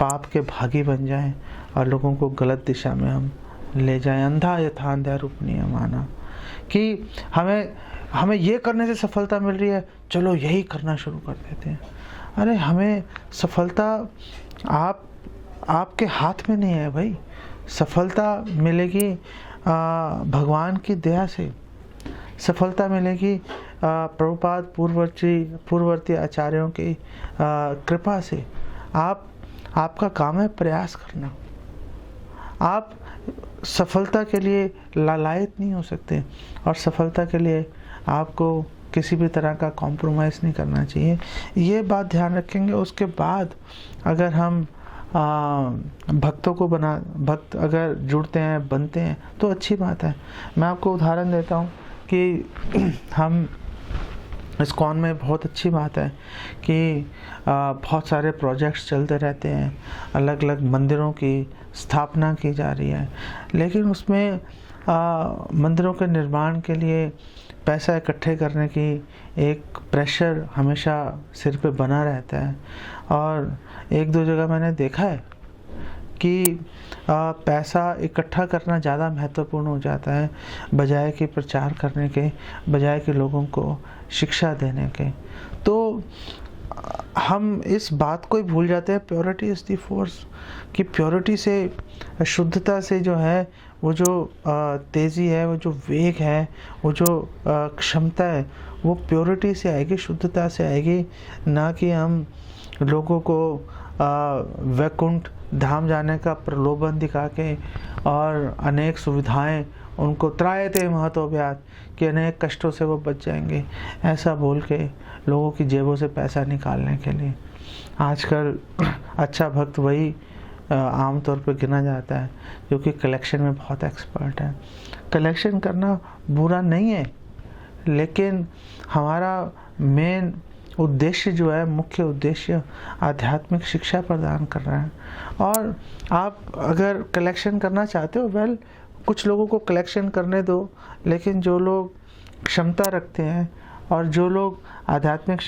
Speaker 1: पाप के भागी बन जाएं और लोगों को गलत दिशा में हम ले जाएं। अंधा यथा अंधा रूप नहीं माना कि हमें ये करने से सफलता मिल रही है, चलो यही करना शुरू कर देते हैं। अरे हमें सफलता आपके हाथ में नहीं है भाई। सफलता मिलेगी भगवान की दया से, सफलता मिलेगी प्रभुपाद पूर्ववर्ती आचार्यों की कृपा से। आपका काम है प्रयास करना। आप सफलता के लिए लालायित नहीं हो सकते, और सफलता के लिए आपको किसी भी तरह का कॉम्प्रोमाइज़ नहीं करना चाहिए। ये बात ध्यान रखेंगे। उसके बाद अगर हम भक्तों को भक्त अगर जुड़ते हैं, बनते हैं, तो अच्छी बात है। मैं आपको उदाहरण देता हूँ कि हम इस्कॉन में बहुत अच्छी बात है कि बहुत सारे प्रोजेक्ट्स चलते रहते हैं, अलग अलग मंदिरों की स्थापना की जा रही है, लेकिन उसमें मंदिरों के निर्माण के लिए पैसा इकट्ठे करने की एक प्रेशर हमेशा सिर पे बना रहता है। और एक दो जगह मैंने देखा है कि पैसा इकट्ठा करना ज़्यादा महत्वपूर्ण हो जाता है बजाय कि प्रचार करने के, बजाय कि लोगों को शिक्षा देने के। तो हम इस बात को ही भूल जाते हैं, प्योरिटी इज़ द फोर्स, कि प्योरिटी से, शुद्धता से जो है वो जो तेज़ी है, वो जो वेग है, वो जो क्षमता है, वो प्योरिटी से आएगी, शुद्धता से आएगी। ना कि हम लोगों को वैकुंठ धाम जाने का प्रलोभन दिखा के और अनेक सुविधाएं उनको त्रायते महतोभ्यात कि अनेक कष्टों से वो बच जाएंगे, ऐसा बोल के लोगों की जेबों से पैसा निकालने के लिए। आजकल अच्छा भक्त वही आमतौर पर गिना जाता है जो कि कलेक्शन में बहुत एक्सपर्ट है। कलेक्शन करना बुरा नहीं है, लेकिन हमारा मेन उद्देश्य जो है, मुख्य उद्देश्य आध्यात्मिक शिक्षा प्रदान कर रहा है। और आप अगर कलेक्शन करना चाहते हो, वेल, कुछ लोगों को कलेक्शन करने दो, लेकिन जो लोग क्षमता रखते हैं और जो लोग आध्यात्मिक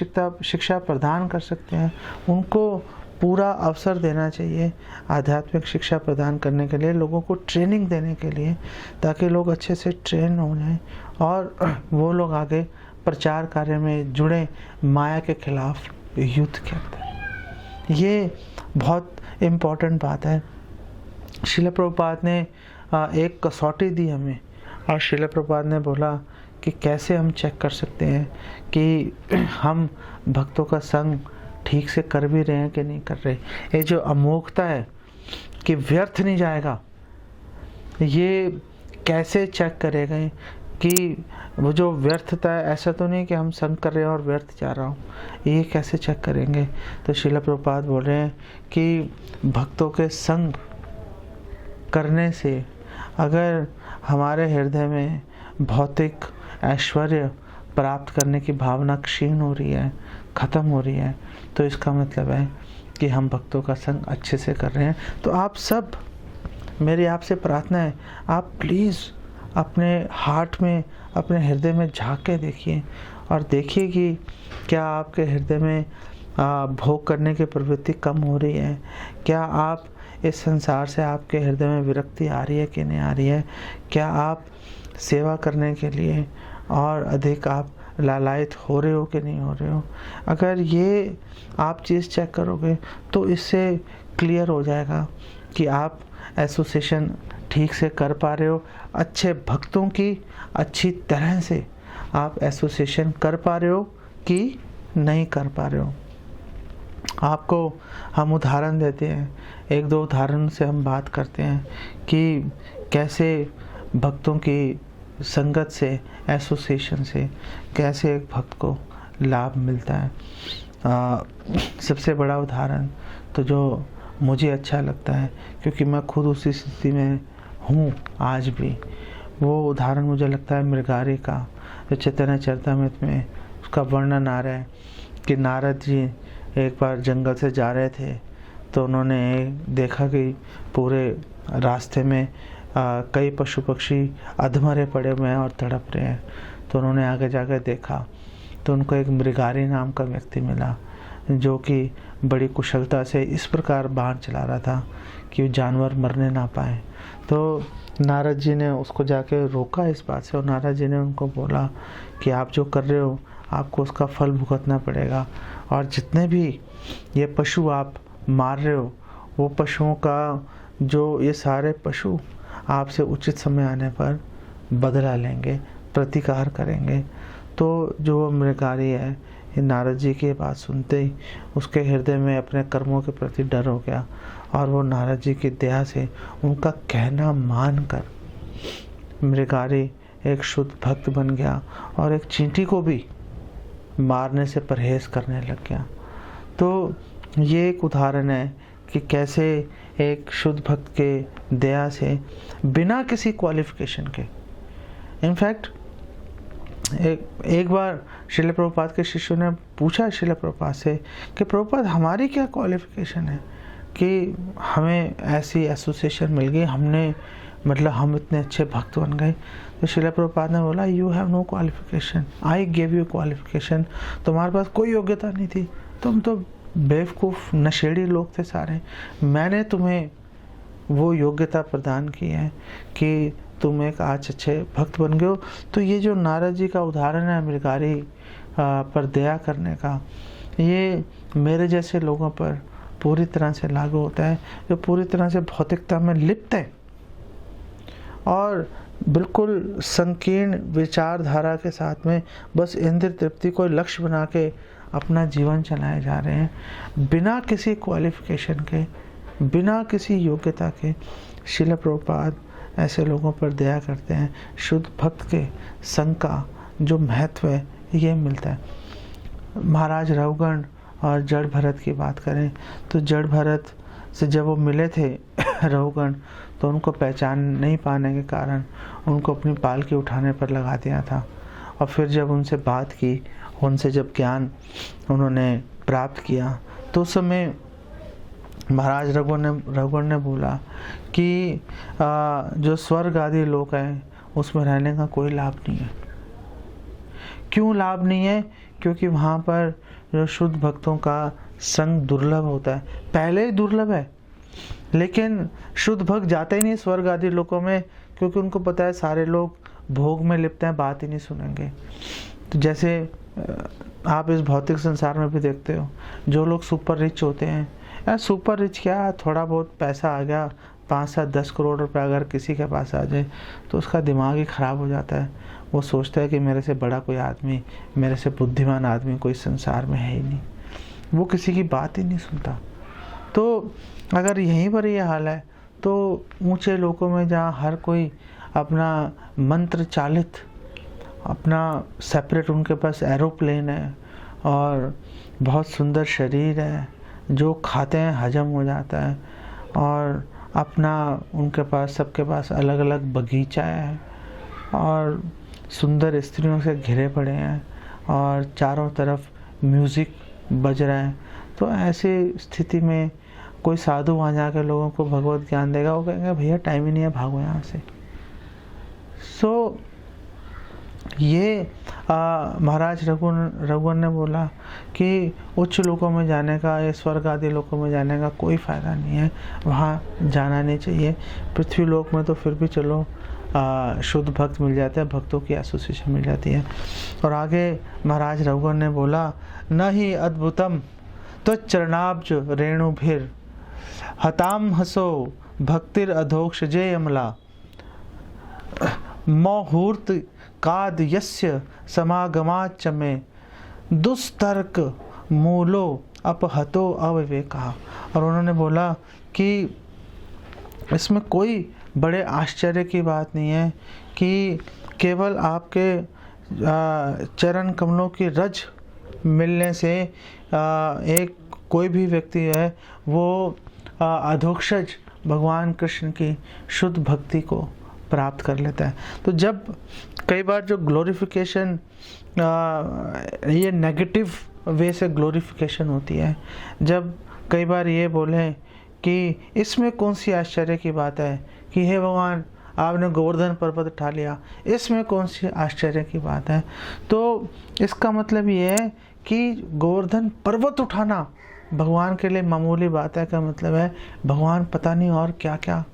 Speaker 1: शिक्षा प्रदान कर सकते हैं, उनको पूरा अवसर देना चाहिए आध्यात्मिक शिक्षा प्रदान करने के लिए, लोगों को ट्रेनिंग देने के लिए, ताकि लोग अच्छे से ट्रेन हो जाएं और वो लोग आगे प्रचार कार्य में जुड़े, माया के खिलाफ युद्ध के अंदर। ये बहुत इम्पोर्टेंट बात है। श्रील प्रभुपाद ने एक कसौटी दी हमें, और श्रील प्रभुपाद ने बोला कि कैसे हम चेक कर सकते हैं कि हम भक्तों का संग ठीक से कर भी रहे हैं कि नहीं कर रहे। ये जो अमोघता है कि व्यर्थ नहीं जाएगा, ये कैसे चेक करेगा कि वो जो व्यर्थता है, ऐसा तो नहीं कि हम संग कर रहे हैं और व्यर्थ जा रहा हूँ, ये कैसे चेक करेंगे? तो श्रील प्रभुपाद बोल रहे हैं कि भक्तों के संग करने से अगर हमारे हृदय में भौतिक ऐश्वर्य प्राप्त करने की भावना क्षीण हो रही है, ख़त्म हो रही है, तो इसका मतलब है कि हम भक्तों का संग अच्छे से कर रहे हैं। तो आप सब, मेरी आपसे प्रार्थना है, आप प्लीज़ अपने हार्ट में, अपने हृदय में झांक के देखिए और देखिए कि क्या आपके हृदय में भोग करने की प्रवृत्ति कम हो रही है, क्या आप इस संसार से आपके हृदय में विरक्ति आ रही है कि नहीं आ रही है, क्या आप सेवा करने के लिए और अधिक आप लालायित हो रहे हो कि नहीं हो रहे हो। अगर ये आप चीज़ चेक करोगे तो इससे क्लियर हो जाएगा कि आप एसोसिएशन ठीक से कर पा रहे हो, अच्छे भक्तों की अच्छी तरह से आप एसोसिएशन कर पा रहे हो कि नहीं कर पा रहे हो। आपको हम उदाहरण देते हैं, एक दो उदाहरण से हम बात करते हैं कि कैसे भक्तों की संगत से, एसोसिएशन से कैसे एक भक्त को लाभ मिलता है। सबसे बड़ा उदाहरण तो जो मुझे अच्छा लगता है, क्योंकि मैं खुद उसी स्थिति में हूँ आज भी, वो उदाहरण मुझे लगता है मृगारी का, जो चैतन्य चरितामृत में उसका वर्णन आ रहा है कि नारद जी एक बार जंगल से जा रहे थे तो उन्होंने देखा कि पूरे रास्ते में कई पशु पक्षी अधमरे पड़े हुए हैं और तड़प रहे हैं। तो उन्होंने आगे जाकर देखा तो उनको एक मृगारी नाम का व्यक्ति मिला, जो कि बड़ी कुशलता से इस प्रकार बाण चला रहा था कि जानवर मरने ना पाए। तो नारद जी ने उसको जाके रोका इस बात से, और नारद जी ने उनको बोला कि आप जो कर रहे हो आपको उसका फल भुगतना पड़ेगा, और जितने भी ये पशु आप मार रहे हो वो पशुओं का, जो ये सारे पशु आपसे उचित समय आने पर बदला लेंगे, प्रतिकार करेंगे। तो जो मृगारी है, ये नारद जी की बात सुनते ही उसके हृदय में अपने कर्मों के प्रति डर हो गया, और वो नारद जी की दया से उनका कहना मानकर मृगारी एक शुद्ध भक्त बन गया और एक चींटी को भी मारने से परहेज करने लग गया। तो ये एक उदाहरण है कि कैसे एक शुद्ध भक्त के दया से बिना किसी क्वालिफिकेशन के, इनफैक्ट एक बार श्रील प्रभुपाद के शिष्यों ने पूछा श्रील प्रभुपाद से कि प्रभुपाद हमारी क्या क्वालिफिकेशन है कि हमें ऐसी एसोसिएशन मिल गई, हमने मतलब हम इतने अच्छे भक्त बन गए। तो श्रील प्रभुपाद ने बोला you have no qualification, I give you qualification. तुम्हारे पास कोई योग्यता नहीं थी, तुम तो बेवकूफ़ नशेड़ी लोग थे सारे, मैंने तुम्हें वो योग्यता प्रदान की है कि तुम एक आज अच्छे भक्त बन गए हो। तो ये जो नारद जी का उदाहरण है मृगारी पर दया करने का, ये मेरे जैसे लोगों पर पूरी तरह से लागू होता है, जो पूरी तरह से भौतिकता में लिप्त है और बिल्कुल संकीर्ण विचारधारा के साथ में बस इंद्रिय तृप्ति को लक्ष्य बना के अपना जीवन चलाए जा रहे हैं, बिना किसी क्वालिफिकेशन के, बिना किसी योग्यता के। श्रील प्रभुपाद ऐसे लोगों पर दया करते हैं। शुद्ध भक्त के संग का जो महत्व है ये मिलता है। महाराज रघुगण और जड़ भरत की बात करें तो जड़ भरत से जब वो मिले थे रघुगण, तो उनको पहचान नहीं पाने के कारण उनको अपनी पालकी उठाने पर लगा दिया था। और फिर जब उनसे बात की, उनसे जब ज्ञान उन्होंने प्राप्त किया, तो उस समय महाराज रघुगण ने बोला कि जो स्वर्ग आदि लोक हैं उसमें रहने का कोई लाभ नहीं है। क्यों लाभ नहीं है? क्योंकि वहाँ पर जो शुद्ध भक्तों का संग दुर्लभ होता है, पहले ही दुर्लभ है, लेकिन शुद्ध भक्त जाते ही नहीं स्वर्ग आदि लोकों में, क्योंकि उनको पता है सारे लोग भोग में लिप्त हैं, बात ही नहीं सुनेंगे। तो जैसे आप इस भौतिक संसार में भी देखते हो, जो लोग सुपर रिच होते हैं, यार सुपर रिच क्या, थोड़ा बहुत पैसा आ गया, 5-7-10 करोड़ रुपए अगर किसी के पास आ जाए तो उसका दिमाग ही ख़राब हो जाता है। वो सोचता है कि मेरे से बड़ा कोई आदमी, मेरे से बुद्धिमान आदमी कोई संसार में है ही नहीं, वो किसी की बात ही नहीं सुनता। तो अगर यहीं पर ये हाल है तो ऊंचे लोकों में जहाँ हर कोई अपना मंत्र चालित, अपना सेपरेट, उनके पास एरोप्लेन है और बहुत सुंदर शरीर है, जो खाते हैं हजम हो जाता है, और अपना उनके पास, सबके पास अलग अलग बगीचा है और सुंदर स्त्रियों से घिरे पड़े हैं और चारों तरफ म्यूज़िक बज रहा है, तो ऐसी स्थिति में कोई साधु वहाँ जाकर लोगों को भगवत ज्ञान देगा, वो कहेंगे भैया टाइम ही नहीं है, भागो यहाँ से। सो ये महाराज रघुवर ने बोला कि उच्च लोकों में जाने का या स्वर्ग आदि लोकों में जाने का कोई फ़ायदा नहीं है, वहाँ जाना नहीं चाहिए। पृथ्वी लोक में तो फिर भी चलो शुद्ध भक्त मिल जाते हैं, भक्तों की एसोसिएशन मिल जाती है। और आगे महाराज रघुवर ने बोला, न ही अद्भुतम त्वच्चरणाब्ज रेणुभिर हताम हसो भक्तिर अधोक्षजे अमला मुहूर्त काद यस्य समागमाच में दुस्तर्क मूलो अपहतो अविवेका। और उन्होंने बोला कि इसमें कोई बड़े आश्चर्य की बात नहीं है कि केवल आपके चरण कमलों की रज मिलने से एक कोई भी व्यक्ति है वो अधोक्षज भगवान कृष्ण की शुद्ध भक्ति को प्राप्त कर लेता है। तो जब कई बार जो ग्लोरिफिकेशन ये नेगेटिव वे से ग्लोरिफिकेशन होती है, जब कई बार ये बोलें कि इसमें कौन सी आश्चर्य की बात है कि हे भगवान आपने गोवर्धन पर्वत उठा लिया, इसमें कौन सी आश्चर्य की बात है, तो इसका मतलब ये है कि गोवर्धन पर्वत उठाना भगवान के लिए मामूली बात है का मतलब है भगवान पता नहीं और क्या क्या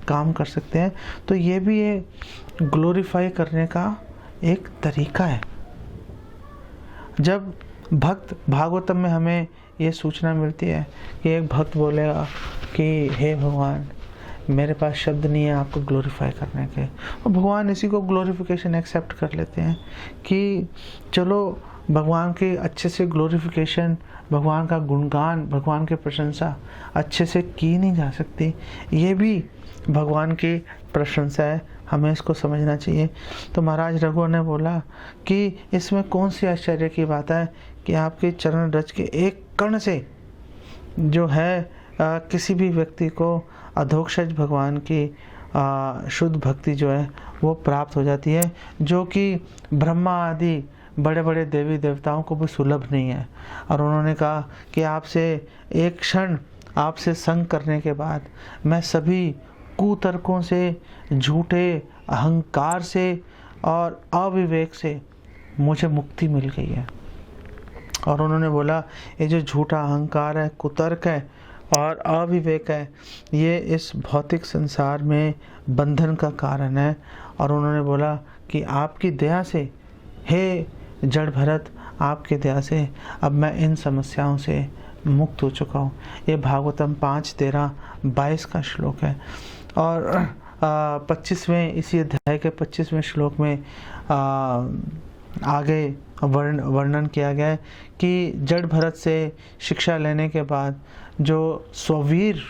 Speaker 1: काम कर सकते हैं। तो ये भी ये ग्लोरीफाई करने का एक तरीका है। जब भक्त भागवतम में हमें ये सूचना मिलती है कि एक भक्त बोलेगा कि हे भगवान मेरे पास शब्द नहीं है आपको ग्लोरीफाई करने के, और भगवान इसी को ग्लोरिफिकेशन एक्सेप्ट कर लेते हैं कि चलो भगवान की अच्छे से ग्लोरिफिकेशन, भगवान का गुणगान, भगवान की प्रशंसा अच्छे से की नहीं जा सकती, ये भी भगवान की प्रशंसा है, हमें इसको समझना चाहिए। तो महाराज रघुवर ने बोला कि इसमें कौन सी आश्चर्य की बात है कि आपके चरण रज के एक कण से जो है किसी भी व्यक्ति को अधोक्षज भगवान की शुद्ध भक्ति जो है वो प्राप्त हो जाती है, जो कि ब्रह्मा आदि बड़े बड़े देवी देवताओं को भी सुलभ नहीं है। और उन्होंने कहा कि आपसे एक क्षण आपसे संग करने के बाद मैं सभी कुतर्कों से, झूठे अहंकार से और अविवेक से मुझे मुक्ति मिल गई है। और उन्होंने बोला ये जो झूठा अहंकार है, कुतर्क है और अविवेक है, ये इस भौतिक संसार में बंधन का कारण है। और उन्होंने बोला कि आपकी दया से हे जड़ भरत, आपकी दया से अब मैं इन समस्याओं से मुक्त हो चुका हूँ। ये भागवतम 5:13-22 का श्लोक है। और 25वें इसी अध्याय के 25वें श्लोक में आगे वर्णन किया गया है कि जड़ भरत से शिक्षा लेने के बाद जो स्ववीर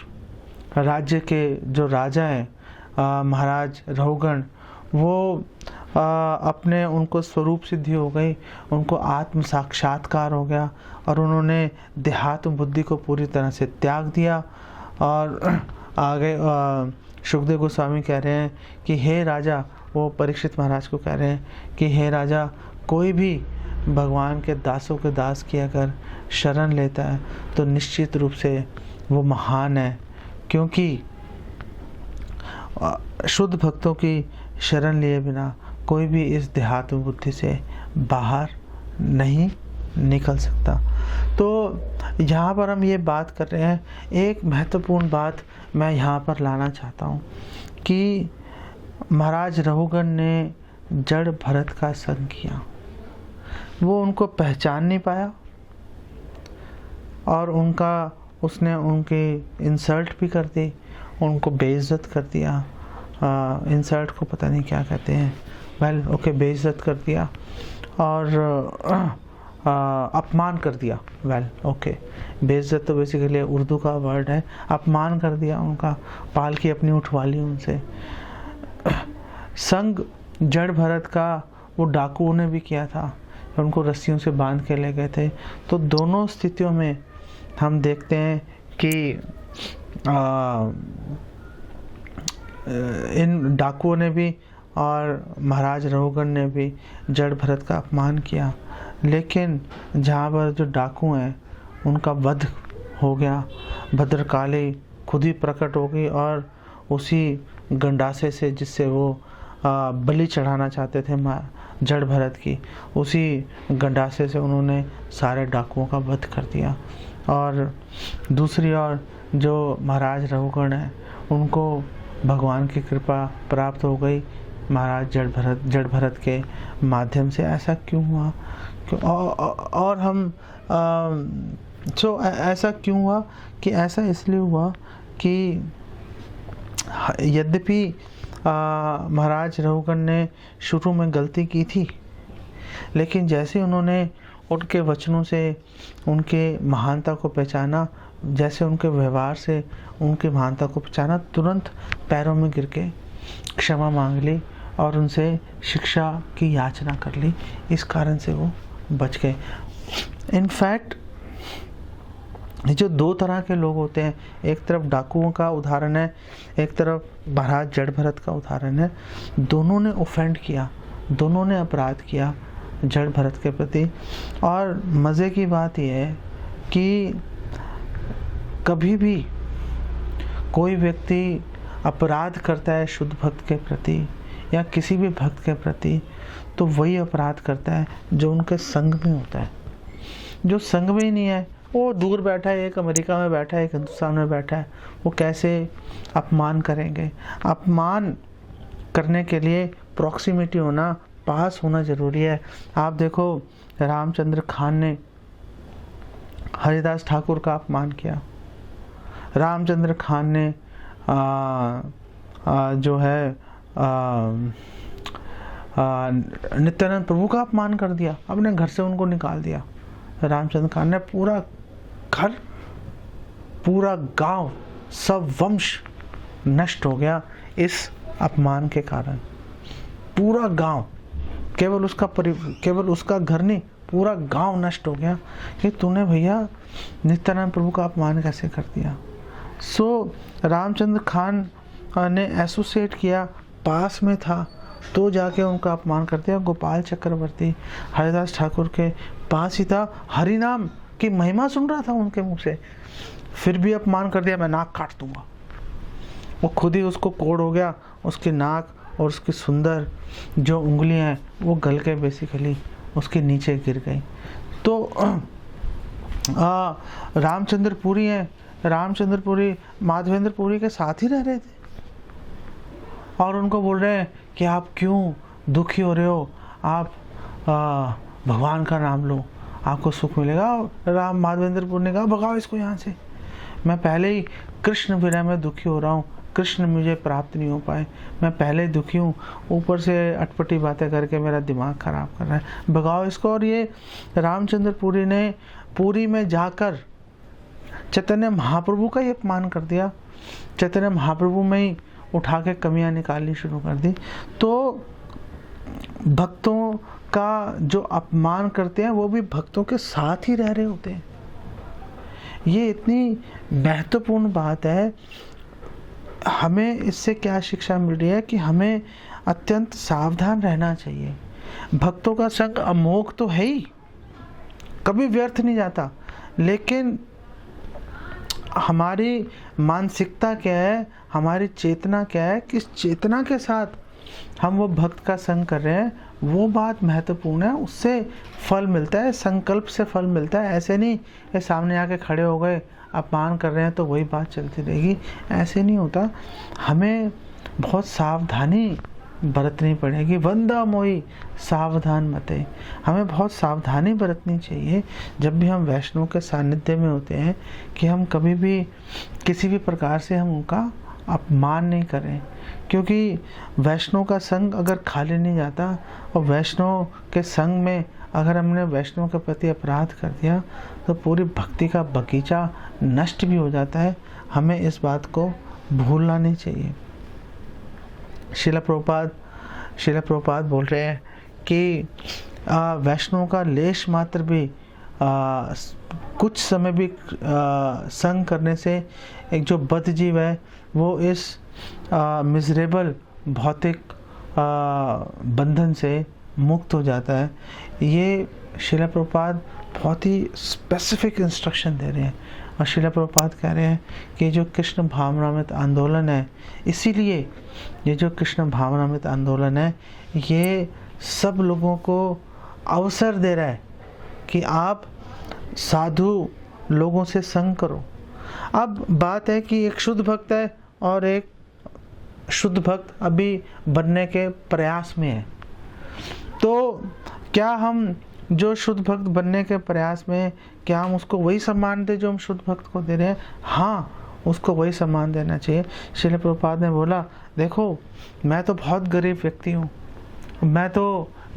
Speaker 1: राज्य के जो राजा हैं महाराज रहुगण, वो अपने उनको स्वरूप सिद्धि हो गई, उनको आत्म साक्षात्कार हो गया और उन्होंने देहात्म बुद्धि को पूरी तरह से त्याग दिया। और आगे सुखदेव गोस्वामी कह रहे हैं कि हे राजा, वो परीक्षित महाराज को कह रहे हैं कि हे राजा, कोई भी भगवान के दासों के दास की अगर शरण लेता है तो निश्चित रूप से वो महान है, क्योंकि शुद्ध भक्तों की शरण लिए बिना कोई भी इस देहात्म बुद्धि से बाहर नहीं निकल सकता। तो यहाँ पर हम ये बात कर रहे हैं, एक महत्वपूर्ण बात मैं यहाँ पर लाना चाहता हूँ कि महाराज रहुगण ने जड़ भरत का संग किया, वो उनको पहचान नहीं पाया और उसने उनकी इंसल्ट भी कर दी, उनको बेइज्जत कर दिया। इंसल्ट को पता नहीं क्या कहते हैं, बेइज्जत कर दिया और अपमान कर दिया। बेइज्जत तो बेसिकली उर्दू का वर्ड है, अपमान कर दिया उनका, पालकी अपनी उठवा ली उनसे। संग जड़ भरत का वो डाकुओं ने भी किया था, उनको रस्सियों से बांध के ले गए थे। तो दोनों स्थितियों में हम देखते हैं कि इन डाकुओं ने भी और महाराज रहुगण ने भी जड़ भरत का अपमान किया, लेकिन जहाँ पर जो डाकू हैं उनका वध हो गया, भद्रकाली खुद ही प्रकट हो गई और उसी गंडासे से जिससे वो बलि चढ़ाना चाहते थे जड़ भरत की, उसी गंडासे से उन्होंने सारे डाकुओं का वध कर दिया। और दूसरी ओर जो महाराज रघुगण है उनको भगवान की कृपा प्राप्त हो गई महाराज जड़ भरत के माध्यम से। ऐसा क्यों हुआ? और हम ऐसा क्यों हुआ कि ऐसा इसलिए हुआ कि यद्यपि महाराज रघुगण ने शुरू में गलती की थी, लेकिन जैसे उन्होंने उनके वचनों से उनके महानता को पहचाना, जैसे उनके व्यवहार से उनकी महानता को पहचाना, तुरंत पैरों में गिर के क्षमा मांग ली और उनसे शिक्षा की याचना कर ली। इस कारण से वो बच गए। इनफैक्ट जो दो तरह के लोग होते हैं, एक तरफ डाकुओं का उदाहरण है, एक तरफ महाराज जड़ भरत का उदाहरण है। दोनों ने ऑफेंड किया, दोनों ने अपराध किया जड़ भरत के प्रति। और मज़े की बात यह है कि कभी भी कोई व्यक्ति अपराध करता है शुद्ध भक्त के प्रति या किसी भी भक्त के प्रति, तो वही अपराध करता है जो उनके संग में होता है। जो संग में ही नहीं है, वो दूर बैठा है, एक अमेरिका में बैठा है, एक हिंदुस्तान में बैठा है, वो कैसे अपमान करेंगे? अपमान करने के लिए प्रॉक्सिमिटी होना, पास होना ज़रूरी है। आप देखो रामचंद्र खान ने हरिदास ठाकुर का अपमान किया, रामचंद्र खान ने जो है नित्यानंद प्रभु का अपमान कर दिया, अपने घर से उनको निकाल दिया। रामचंद्र खान ने पूरा घर, पूरा गांव, सब वंश नष्ट हो गया इस अपमान के कारण। पूरा गांव, केवल उसका घर नहीं, पूरा गांव नष्ट हो गया कि तूने भैया नित्यानंद प्रभु का अपमान कैसे कर दिया। सो रामचंद्र खान ने एसोसिएट किया, पास में था तो जाके उनका अपमान कर दिया। गोपाल चक्रवर्ती हरिदास ठाकुर के पास ही था, हरिनाम की महिमा सुन रहा था उनके मुंह से, फिर भी अपमान कर दिया, मैं नाक काट दूंगा। वो खुद ही उसको कोड़ हो गया, उसकी नाक और उसकी सुंदर जो उंगलियां हैं वो गल के बेसिकली उसके नीचे गिर गई। तो रामचंद्र पुरी हैं, रामचंद्र पुरी माधवेंद्र पुरी के साथ ही रह रहे थे और उनको बोल रहे हैं कि आप क्यों दुखी हो रहे हो, आप भगवान का नाम लो, आपको सुख मिलेगा। राम माधवेंद्र पुरी ने कहा भगाओ इसको यहाँ से, मैं पहले ही कृष्ण विरह में दुखी हो रहा हूँ, कृष्ण मुझे प्राप्त नहीं हो पाए, मैं पहले ही दुखी हूँ, ऊपर से अटपटी बातें करके मेरा दिमाग खराब कर रहा है, भगाओ इसको। और ये रामचंद्र पुरी ने पुरी में जाकर चैतन्य महाप्रभु का ही अपमान कर दिया, चैतन्य महाप्रभु में ही उठा के कमियां निकालनी शुरू कर दी। तो भक्तों का जो अपमान करते हैं वो भी भक्तों के साथ ही रह रहे होते हैं। ये इतनी महत्वपूर्ण बात है। हमें इससे क्या शिक्षा मिल रही है कि हमें अत्यंत सावधान रहना चाहिए। भक्तों का संग अमोघ तो है ही, कभी व्यर्थ नहीं जाता, लेकिन हमारी मानसिकता क्या है, हमारी चेतना क्या है, किस चेतना के साथ हम वो भक्त का संग कर रहे हैं, वो बात महत्वपूर्ण है। उससे फल मिलता है, संकल्प से फल मिलता है। ऐसे नहीं ये सामने आके खड़े हो गए, अपमान कर रहे हैं तो वही बात चलती रहेगी, ऐसे नहीं होता। हमें बहुत सावधानी बरतनी पड़ेगी। वंदा मोई सावधान मते, हमें बहुत सावधानी बरतनी चाहिए जब भी हम वैष्णव के सानिध्य में होते हैं कि हम कभी भी किसी भी प्रकार से हम उनका अपमान नहीं करें, क्योंकि वैष्णव का संग अगर खाली नहीं जाता और वैष्णव के संग में अगर हमने वैष्णव के प्रति अपराध कर दिया तो पूरी भक्ति का बगीचा नष्ट भी हो जाता है। हमें इस बात को भूलना नहीं चाहिए। शिला प्रभुपाद बोल रहे हैं कि वैष्णव का लेश मात्र भी कुछ समय भी संग करने से एक जो बद्ध जीव है वो इस मिजरेबल भौतिक बंधन से मुक्त हो जाता है। ये श्रील प्रभुपाद बहुत ही स्पेसिफिक इंस्ट्रक्शन दे रहे हैं और श्रील प्रभुपाद कह रहे हैं कि जो कृष्ण भावनामृत आंदोलन है, इसीलिए ये जो कृष्ण भावनामृत आंदोलन है ये सब लोगों को अवसर दे रहा है कि आप साधु लोगों से संग करो। अब बात है कि एक शुद्ध भक्त है और एक शुद्ध भक्त अभी बनने के प्रयास में है, तो क्या हम जो शुद्ध भक्त बनने के प्रयास में, क्या हम उसको वही सम्मान दें जो हम शुद्ध भक्त को दे रहे हैं? हाँ, उसको वही सम्मान देना चाहिए। श्रील प्रभुपाद ने बोला, देखो मैं तो बहुत गरीब व्यक्ति हूँ,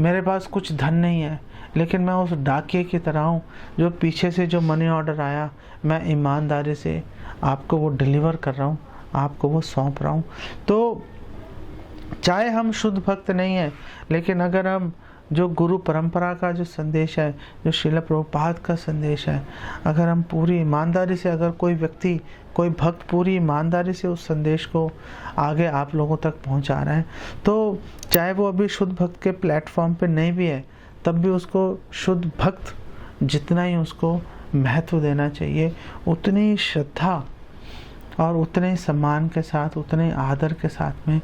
Speaker 1: मेरे पास कुछ धन नहीं है, लेकिन मैं उस डाकिये की तरह हूँ जो पीछे से जो मनी ऑर्डर आया मैं ईमानदारी से आपको वो डिलीवर कर रहा हूँ, आपको वो सौंप रहा हूँ। तो चाहे हम शुद्ध भक्त नहीं हैं, लेकिन अगर हम जो गुरु परंपरा का जो संदेश है, जो श्रील प्रभुपाद का संदेश है, अगर हम पूरी ईमानदारी से, अगर कोई व्यक्ति, कोई भक्त पूरी ईमानदारी से उस संदेश को आगे आप लोगों तक पहुंचा रहा है, तो चाहे वो अभी शुद्ध भक्त के प्लेटफॉर्म पे नहीं भी है, तब भी उसको शुद्ध भक्त जितना ही उसको महत्व देना चाहिए, उतनी श्रद्धा और उतने सम्मान के साथ, उतने आदर के साथ में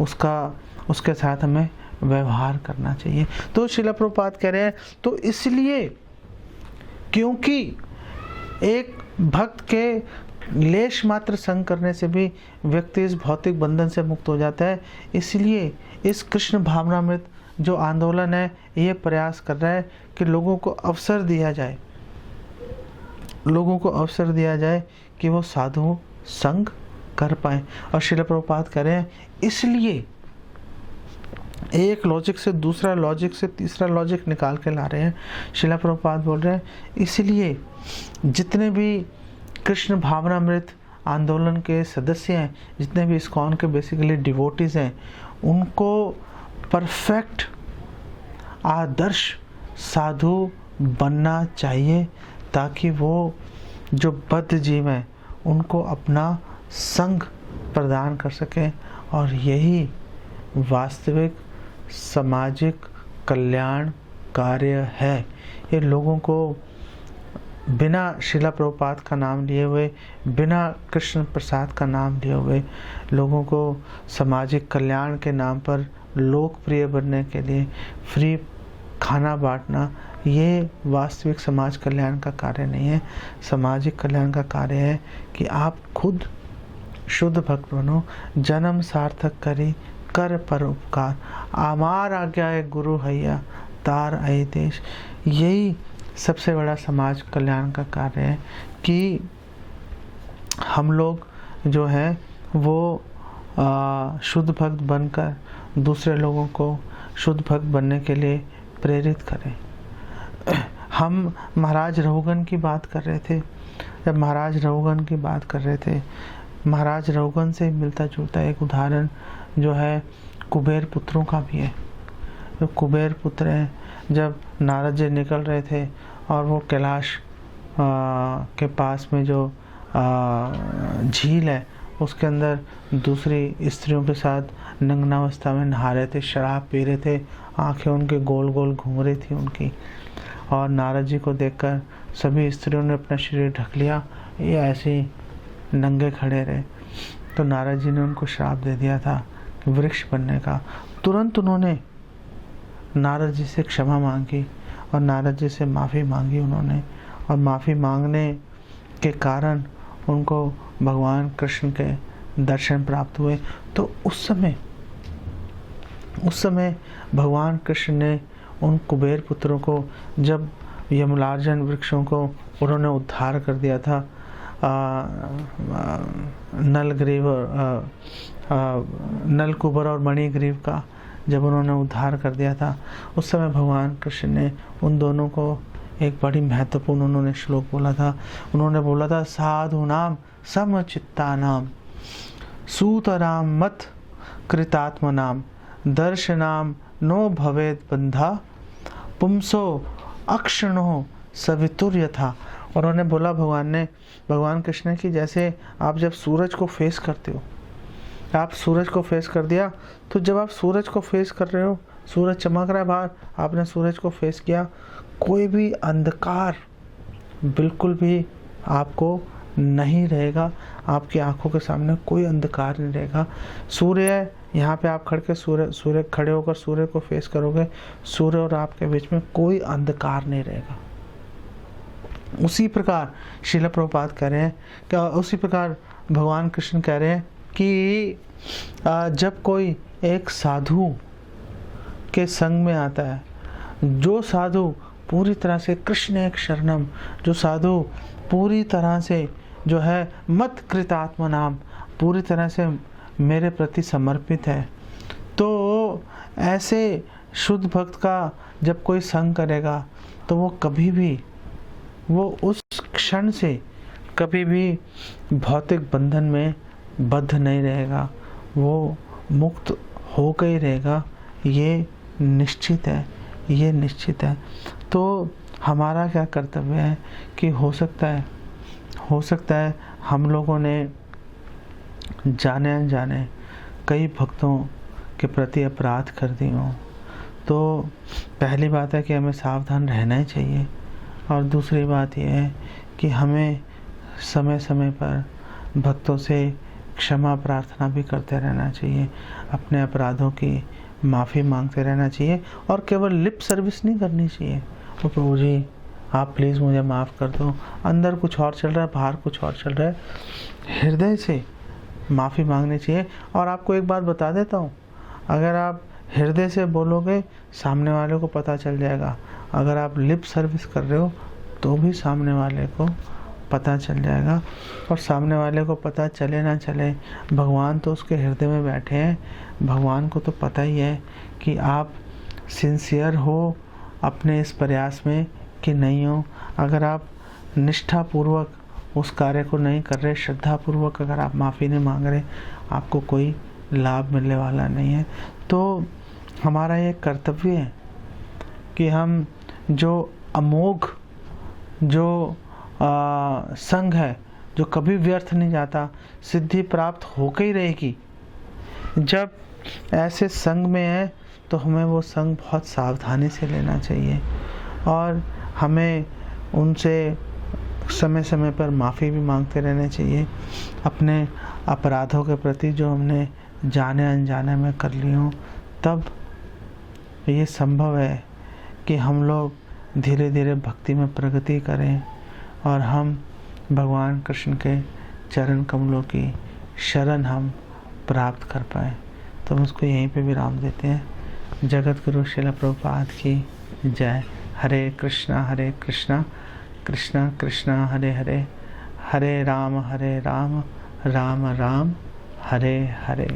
Speaker 1: उसके साथ हमें व्यवहार करना चाहिए। तो श्रील प्रभुपाद कह रहे हैं, तो इसलिए क्योंकि एक भक्त के लेश मात्र संग करने से भी व्यक्ति इस भौतिक बंधन से मुक्त हो जाता है, इसलिए इस कृष्ण भावनामृत जो आंदोलन है ये प्रयास कर रहा है कि लोगों को अवसर दिया जाए कि वो साधु संग कर पाए। और श्रील प्रभुपाद कह रहे हैं, इसलिए एक लॉजिक से दूसरा लॉजिक से तीसरा लॉजिक निकाल के ला रहे हैं। श्रील प्रभुपाद बोल रहे हैं, इसलिए जितने भी कृष्ण भावनामृत आंदोलन के सदस्य हैं, जितने भी इस्कॉन के बेसिकली डिवोटीज हैं, उनको परफेक्ट आदर्श साधु बनना चाहिए, ताकि वो जो बद्ध जीव हैं उनको अपना संग प्रदान कर सकें। और यही वास्तविक सामाजिक कल्याण कार्य है। ये लोगों को बिना श्रील प्रभुपाद का नाम लिए हुए, बिना कृष्ण प्रसाद का नाम लिए हुए, लोगों को सामाजिक कल्याण के नाम पर लोकप्रिय बनने के लिए फ्री खाना बांटना, ये वास्तविक समाज कल्याण का कार्य नहीं है। सामाजिक कल्याण का कार्य है कि आप खुद शुद्ध भक्त बनो, जन्म सार्थक करी कर पर उपकार, आमार आज्ञा है गुरु हैया तार आई देश। यही सबसे बड़ा समाज कल्याण का कार्य है कि हम लोग जो है वो शुद्ध भक्त बनकर दूसरे लोगों को शुद्ध भक्त बनने के लिए प्रेरित करें। हम महाराज रहुगन की बात कर रहे थे, जब महाराज रहुगन की बात कर रहे थे, महाराज रहुगन से मिलता जुलता एक उदाहरण जो है कुबेर पुत्रों का भी है। जो कुबेर पुत्र हैं, जब नारद जी निकल रहे थे और वो कैलाश के पास में जो झील है उसके अंदर दूसरी स्त्रियों के साथ नग्नावस्था में नहा रहे थे, शराब पी रहे थे, आंखें उनके गोल गोल घूम रही थी उनकी, और नारद जी को देखकर सभी स्त्रियों ने अपना शरीर ढक लिया, ये ऐसे नंगे खड़े रहे। तो नारद जी ने उनको श्राप दे दिया था वृक्ष बनने का। तुरंत उन्होंने नारद जी से क्षमा मांगी और नारद जी से माफ़ी मांगी उन्होंने, और माफ़ी मांगने के कारण उनको भगवान कृष्ण के दर्शन प्राप्त हुए। तो उस समय भगवान कृष्ण ने उन कुबेर पुत्रों को, जब यमलार्जन वृक्षों को उन्होंने उद्धार कर दिया था, नलग्रीव नलकुबर और मणिग्रीव का जब उन्होंने उद्धार कर दिया था, उस समय भगवान कृष्ण ने उन दोनों को एक बड़ी महत्वपूर्ण उन्होंने श्लोक बोला था। उन्होंने बोला था, साधु नाम समचित्ता नाम सूतराम मत कृतात्म नाम दर्शनाम नो भवेद बंधा पुंसो अक्षणो सवितुर यथा। उन्होंने बोला, भगवान कृष्ण ने कि जैसे आप जब सूरज को फेस करते हो, आप सूरज को फेस कर दिया, तो जब आप सूरज को फेस कर रहे हो, सूरज चमक रहा है बाहर, आपने सूरज को फेस किया, कोई भी अंधकार बिल्कुल भी आपको नहीं रहेगा, आपकी आंखों के सामने कोई अंधकार नहीं रहेगा। सूर्य यहाँ पे आप सूर्य खड़े होकर सूर्य को फेस करोगे, सूर्य और आपके बीच में कोई अंधकार नहीं रहेगा। उसी प्रकार श्रील प्रभुपाद कह रहे हैं कि उसी प्रकार भगवान कृष्ण कह रहे हैं कि जब कोई एक साधु के संग में आता है, जो साधु पूरी तरह से कृष्ण एक शरणम, जो साधु पूरी तरह से जो है मत कृतात्मा नाम, पूरी तरह से मेरे प्रति समर्पित है, तो ऐसे शुद्ध भक्त का जब कोई संग करेगा तो वो कभी भी, वो उस क्षण से कभी भी भौतिक बंधन में बद्ध नहीं रहेगा, वो मुक्त होकर ही रहेगा। ये निश्चित है, ये निश्चित है। तो हमारा क्या कर्तव्य है कि हो सकता है हम लोगों ने जाने अनजाने कई भक्तों के प्रति अपराध कर दिए हों। तो पहली बात है कि हमें सावधान रहना ही चाहिए, और दूसरी बात यह है कि हमें समय समय पर भक्तों से क्षमा प्रार्थना भी करते रहना चाहिए, अपने अपराधों की माफ़ी मांगते रहना चाहिए, और केवल लिप सर्विस नहीं करनी चाहिए। तो प्रभु जी आप प्लीज़ मुझे माफ़ कर दो, अंदर कुछ और चल रहा है, बाहर कुछ और चल रहा है। हृदय से माफ़ी मांगनी चाहिए। और आपको एक बात बता देता हूँ, अगर आप हृदय से बोलोगे सामने वाले को पता चल जाएगा, अगर आप लिप सर्विस कर रहे हो तो भी सामने वाले को पता चल जाएगा। और सामने वाले को पता चले ना चले, भगवान तो उसके हृदय में बैठे हैं, भगवान को तो पता ही है कि आप सिंसियर हो अपने इस प्रयास में कि नहीं हो। अगर आप निष्ठापूर्वक उस कार्य को नहीं कर रहे, श्रद्धापूर्वक अगर आप माफ़ी नहीं मांग रहे, आपको कोई लाभ मिलने वाला नहीं है। तो हमारा ये कर्तव्य है कि हम जो अमोघ जो संग है, जो कभी व्यर्थ नहीं जाता, सिद्धि प्राप्त होकर ही रहेगी, जब ऐसे संग में है तो हमें वो संग बहुत सावधानी से लेना चाहिए, और हमें उनसे समय समय पर माफ़ी भी मांगते रहना चाहिए अपने अपराधों के प्रति जो हमने जाने अनजाने में कर लिए हों। तब ये संभव है कि हम लोग धीरे धीरे भक्ति में प्रगति करें और हम भगवान कृष्ण के चरण कमलों की शरण हम प्राप्त कर पाएँ। तो हम उसको यहीं पे विराम देते हैं। जगत गुरु श्रील प्रभुपाद की जय। हरे कृष्णा कृष्णा कृष्णा हरे हरे, हरे राम राम राम हरे हरे।